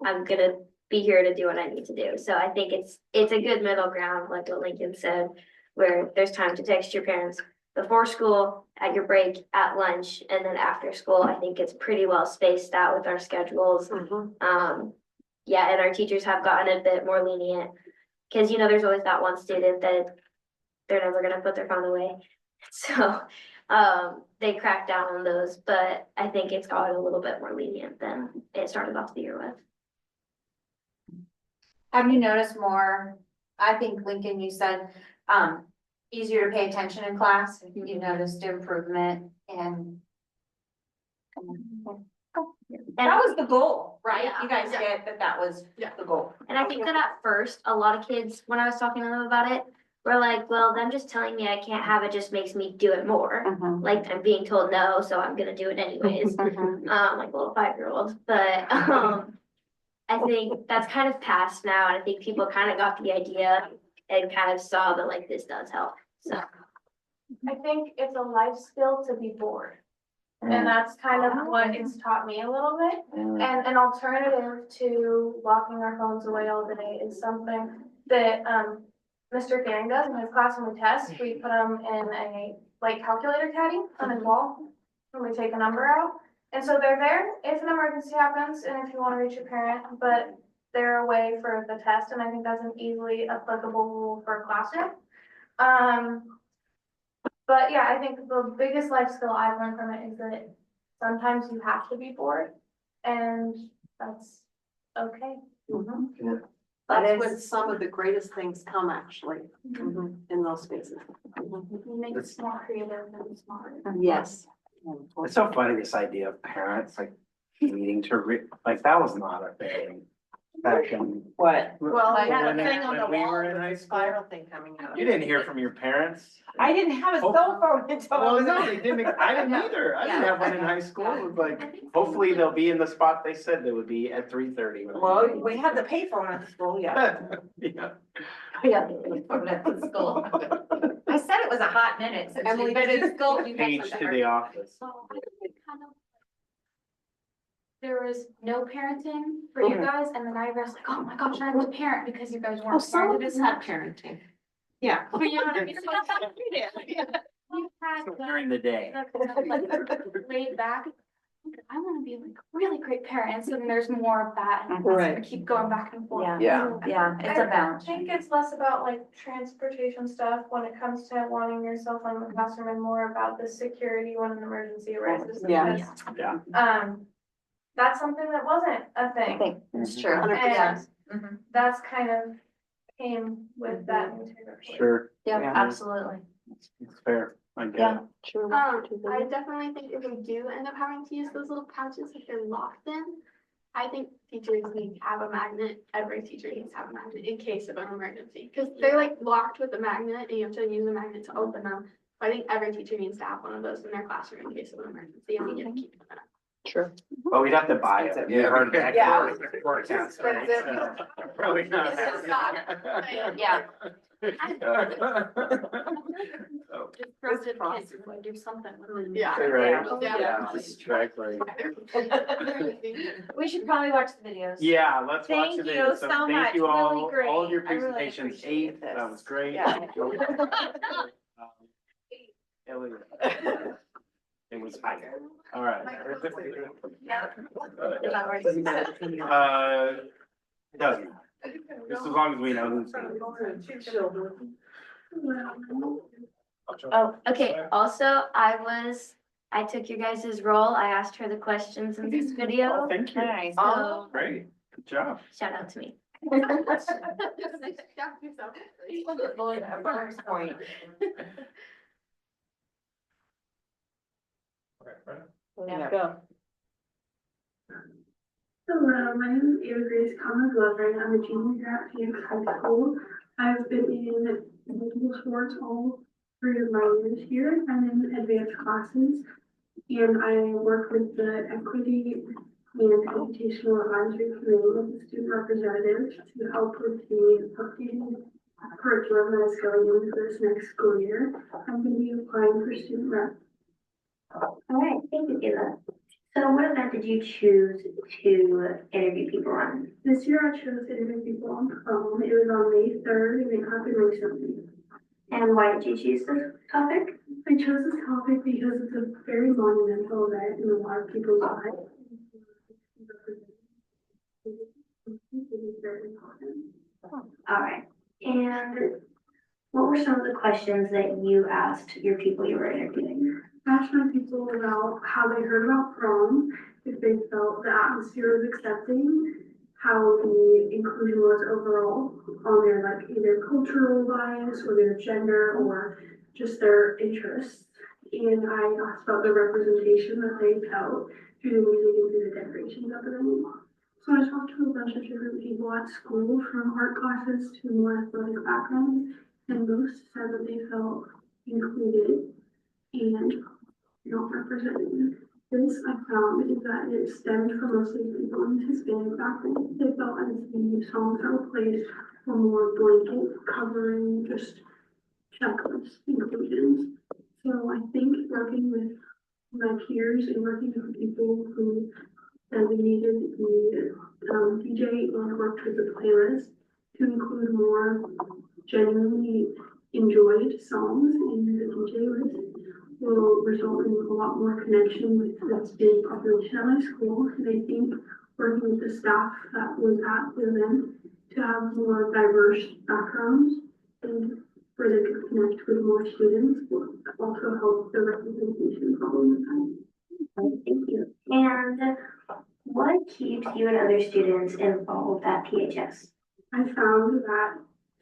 I'm gonna be here to do what I need to do. So I think it's a good middle ground, like what Lincoln said, where there's time to text your parents before school, at your break, at lunch, and then after school. I think it's pretty well spaced out with our schedules. Yeah, and our teachers have gotten a bit more lenient because, you know, there's always that one student that they're never gonna put their phone away. So they crack down on those, but I think it's gotten a little bit more lenient than it started off the year with. Have you noticed more, I think Lincoln, you said, easier to pay attention in class? You noticed improvement and. That was the goal, right? Yeah. You guys get that was the goal. And I think that at first, a lot of kids, when I was talking to them about it, were like, well, them just telling me I can't have it just makes me do it more. Mhm. Like I'm being told no, so I'm gonna do it anyways. Like a little 5-year-old, but, I think that's kind of past now, and I think people kind of got the idea and kind of saw that like this does help, so. I think it's a life skill to be bored. And that's kind of what it's taught me a little bit. And an alternative to locking our phones away all day is something that, Mr. Gang does in his class when we test. We put them in a like calculator caddy on his wall and we take a number out. And so they're there if an emergency happens and if you want to reach your parent, but they're away for the test. And I think that's an easily applicable rule for a classroom. But yeah, I think the biggest life skill I've learned from it is that sometimes you have to be bored and that's okay. That's when some of the greatest things come actually, in those spaces. You make us more creative and smarter. Yes. It's so funny, this idea of parents like needing to like, that was not a thing back in. What? Well, I had a When- thing on the when we wall were in with high a school. spiral thing coming out. You didn't hear from your parents? I didn't have a Oh. cell phone until I Well, was. no, they didn't, I didn't either. I didn't have one in high school. It was like, hopefully they'll be in the spot they said they would be at 3:30. Well, we had the payphone at the school, yeah. Yeah. Yeah, at the school. I said it was a hot minute since Emily, you've been in school. you Page guys to are- the office. So I think it kind of, there was no parenting for you guys, and then I was like, oh my gosh, I have to parent because you guys weren't. Oh, some of parented us as had much. parenting. Yeah. But you know what I mean? So we had During the day. the laid back. I want to be like really great parents, and there's more of that, and Right. we keep going back and forth. Yeah, it's a balance. I think it's less about like transportation stuff when it comes to wanting your cell phone in the classroom and more about the security when an emergency arises. Yeah. because, Yeah. That's something that wasn't a thing. It's true. 100%. And that's kind of came with that new territory. Sure. Yeah, Yeah. absolutely. It's fair. I get Yeah, it. true. I definitely think if we do end up having to use those little pouches if they're locked in, I think teachers need to have a magnet. Every teacher needs to have a magnet in case of an emergency. Because they're like locked with a magnet and you have to use a magnet to open them. I think every teacher needs to have one of those in their classroom in case of an emergency and we need to keep them in. True. Well, we'd have to buy it. Yeah. Heard that. Yeah. Forecast, right? So, probably not. Yeah. So, Just trusted kids who would do something with it. Yeah. Right. Yeah. Yeah, exactly. We should probably watch the videos. Yeah, let's watch Thank the you video. so Thank much. you all, Really great. all of your I really presentations. appreciate 8, that was great. Yeah. It was high. All right. It doesn't matter. Just as long as we know who's. Oh, okay, also, I took your guys' role, I asked her the questions in this Oh, video, thank you. Nice. so Great. Good job. shout out to me. Point. Yeah. Go. Hello, my name is Ava Grace Conlon Glover. I'm a junior here at Phoenix High School. I've been in multiple sports all 3 of my years here. I'm in advanced classes and I work with the equity and educational advisory committee with the student representatives to help with the updated curriculum that is going into this next school year. I'm going to be applying for student rep. All right, thank you, Ava. So what event did you choose to interview people on? This year I chose to interview people on phone. It was on May 3rd and it happened recently. And why did you choose this topic? I chose this topic because it's a very monumental event in a lot of people's lives. It's very important. All right, and what were some of the questions that you asked your people you were interviewing? I asked my people about how they heard about prom, if they felt the atmosphere was accepting, how the inclusion was overall on their like either cultural bias or their gender or just their interests. And I asked about the representation that they felt through the music and through the decorations of the venue. So I talked to a bunch of different people at school, from art classes to more athletic backgrounds, and most said that they felt included and not represented. This I found is that it stemmed from mostly people in Hispanic background. They felt as the songs that were played were more blanket covering just checklist inclusions. So I think working with my peers and working with people who designated the DJ and worked with the playlist to include more genuinely enjoyed songs in the DJ list will result in a lot more connection with the student population at my school. And I think working with the staff that was at the event to have more diverse backgrounds and where they could connect with more students will also help the representation problem. Thank you. And what keeps you and other students involved at PHS? I found that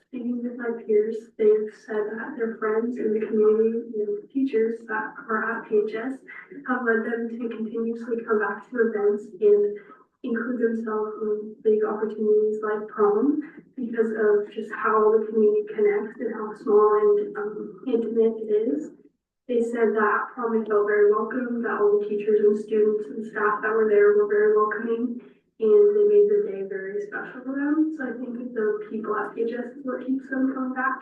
speaking with my peers, they've said that their friends in the community and teachers that are at PHS have led them to continuously come back to events and include themselves in big opportunities like prom because of just how the community connects and how small and intimate it is. They said that prom felt very welcome, that all the teachers and students and staff that were there were very welcoming, and they made the day very special for them. So I think the people at PHS is what keeps them coming back.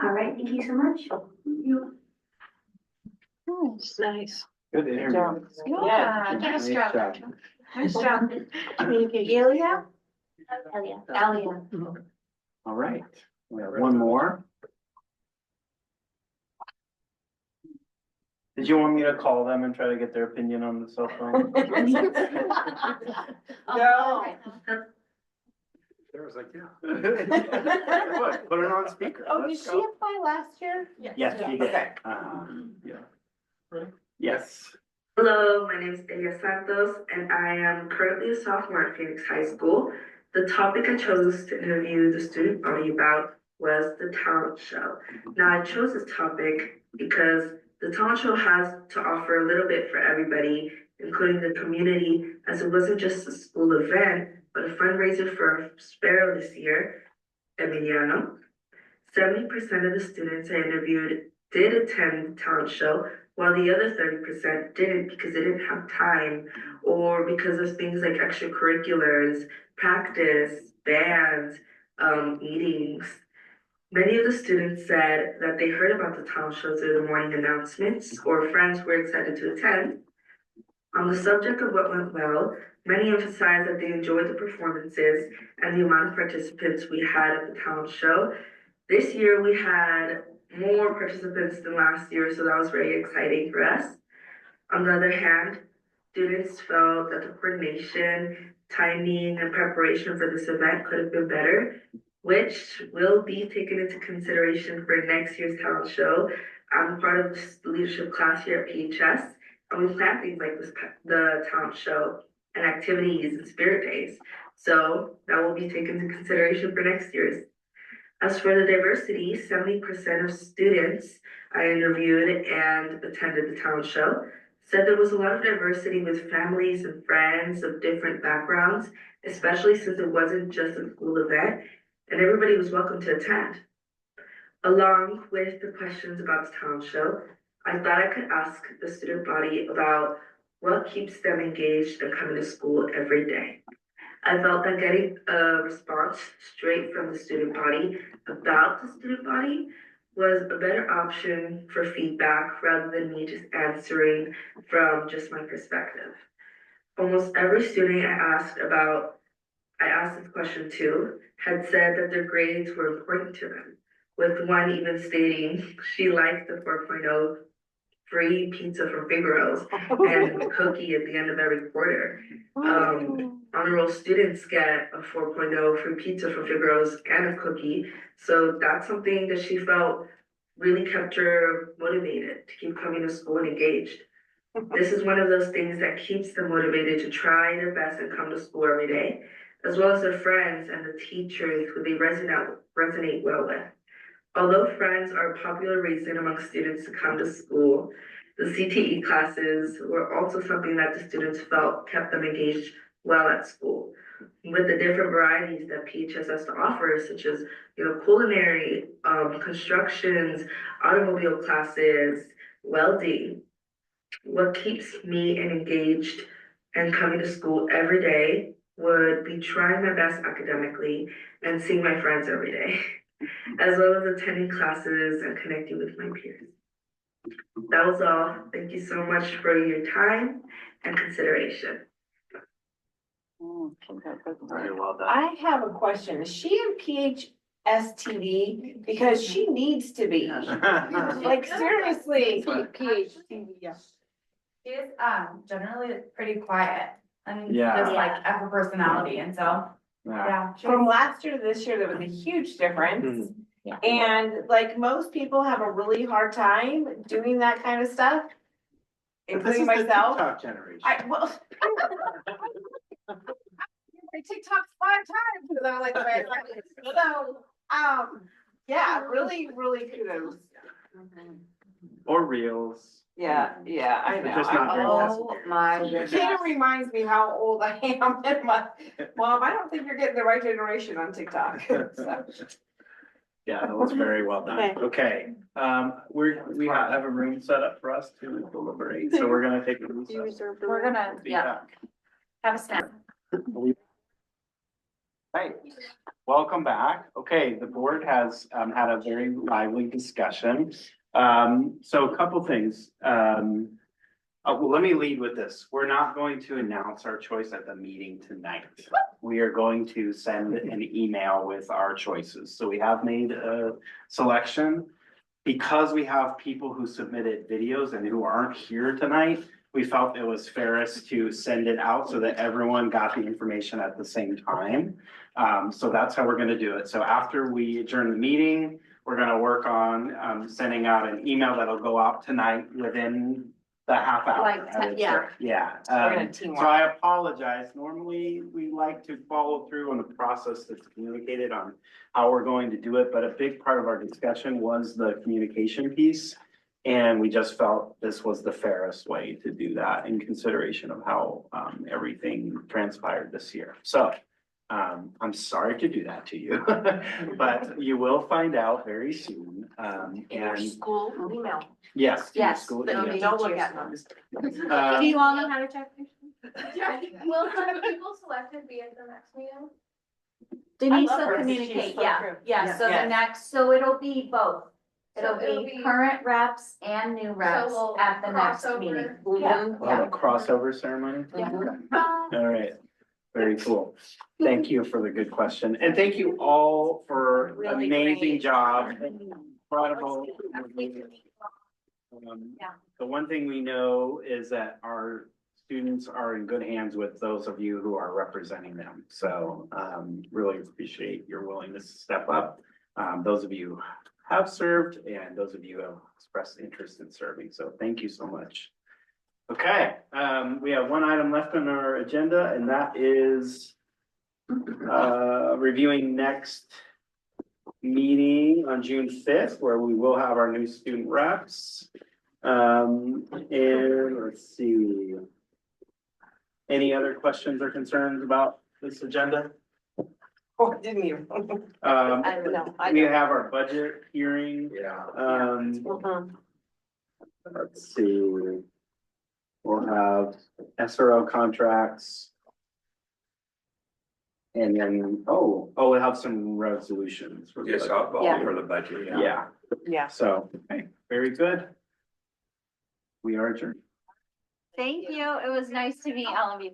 All right, thank you so much. Thank you. Nice. Good interview. Yeah, Nice job. Nice job. Elia? Elia. All right, we have one more. Did you want me to call them and try to get their opinion on the cell phone? No. There was like, yeah. What? Put it on speaker. Oh, did Let's she go. apply last year? Yes, she did. Okay. Yeah. Yes. Hello, my name is Elia Santos, and I am currently a sophomore at Phoenix High School. The topic I chose to interview the student body about was the talent show. Now, I chose this topic because the talent show has to offer a little bit for everybody, including the community, as it wasn't just a school event, but a fundraiser for Sparrow this year, Emiliano. 70% of the students I interviewed did attend the talent show, while the other 30% didn't because they didn't have time or because of things like extracurriculars, practice, bands, meetings. Many of the students said that they heard about the talent show through the morning announcements or friends were excited to attend. On the subject of what went well, many emphasized that they enjoyed the performances and the amount of participants we had at the talent show. This year we had more participants than last year, so that was very exciting for us. On the other hand, students felt that the coordination, timing, and preparation for this event could have been better, which will be taken into consideration for next year's talent show. I'm part of the leadership class here at PHS, and we plan things like this, the talent show and activities and spirit days. So that will be taken into consideration for next year's. As for the diversity, 70% of students I interviewed and attended the talent show said there was a lot of diversity with families and friends of different backgrounds, especially since it wasn't just a school event and everybody was welcome to attend. Along with the questions about the talent show, I thought I could ask the student body about what keeps them engaged and coming to school every day. I felt that getting a response straight from the student body about the student body was a better option for feedback rather than me just answering from just my perspective. Almost every student I asked this question to, had said that their grades were important to them, with one even stating she liked the 4.0 free pizza from Figaro's and a cookie at the end of every quarter. Honor roll students get a 4.0 free pizza from Figaro's and a cookie. So that's something that she felt really kept her motivated to keep coming to school and engaged. This is one of those things that keeps them motivated to try their best and come to school every day, as well as their friends and the teachers who they resonate well with. Although friends are a popular reason among students to come to school, the CTE classes were also something that the students felt kept them engaged well at school. with the different varieties that PHS has to offer, such as, culinary, constructions, automobile classes, welding. What keeps me engaged and coming to school every day would be trying my best academically and seeing my friends every day, as well as attending classes and connecting with my peers. That was all. Thank you so much for your time and consideration. Very well done. I have a question. Is she in PHSTV? Because she needs to be. Like, seriously. PhD, yes. She is, generally pretty quiet and Yeah. just like have her personality, and so, yeah. From last year to this year, there was a huge difference. And like most people have a really hard time doing that kind of stuff. Including myself. TikTok generation. Well. I TikTok 5 times because I'm like, so, yeah, really, really kudos. Or reels. Yeah, I know. Just not very Oh my It kind of reminds me how old I am and my, Mom, I don't think you're getting the right generation on TikTok. So. Yeah, that was very well done. Okay, we have a room set up for us to deliberate, so we're gonna take a recess. We're gonna, Be yeah, back. have a snack. Right, welcome back. Okay, the board has had a very lively discussion. So a couple things. Well, let me lead with this. We're not going to announce our choice at the meeting tonight. We are going to send an email with our choices. So we have made a selection. Because we have people who submitted videos and who aren't here tonight, we felt it was fairest to send it out so that everyone got the information at the same time. So that's how we're gonna do it. So after we adjourn the meeting, we're gonna work on sending out an email that'll go out tonight within the half hour. Like, I would yeah. say. Yeah. We're gonna So teamwork. I apologize. Normally, we like to follow through on the process that's communicated on how we're going to do it, but a big part of our discussion was the communication piece. And we just felt this was the fairest way to do that in consideration of how everything transpired this year. So I'm sorry to do that to you, but you will find out very soon. And School email. yes. to your Yes, school but email. Don't look at them. Do you all know how to check? Will some people selected be at the next meeting? Denise love will her. communicate, She's so yeah, true. yeah, so the Yes. next, so it'll be both. So It'll it'll be be- current reps and new reps we'll at the next crossover. meeting. Yeah. Oh, a crossover ceremony? Yeah. All right, very cool. Thank you for the good question. And thank you all for Really amazing great. job. Incredible. Yeah. The one thing we know is that our students are in good hands with those of you who are representing them. So really appreciate your willingness to step up. Those of you have served and those of you who have expressed interest in serving. So thank you so much. Okay, we have one item left on our agenda, and that is reviewing next meeting on June 5th, where we will have our new student reps. And let's see. Any other questions or concerns about this agenda? Oh, didn't you? I know. We have our budget hearing. Yeah. Let's see. We'll have SRO contracts. And then, we'll have some resolutions. for the Yes, budget. softball for the budget. Yeah, Yeah. so, okay, very good. We are adjourned. Thank you, it was nice to meet all of you.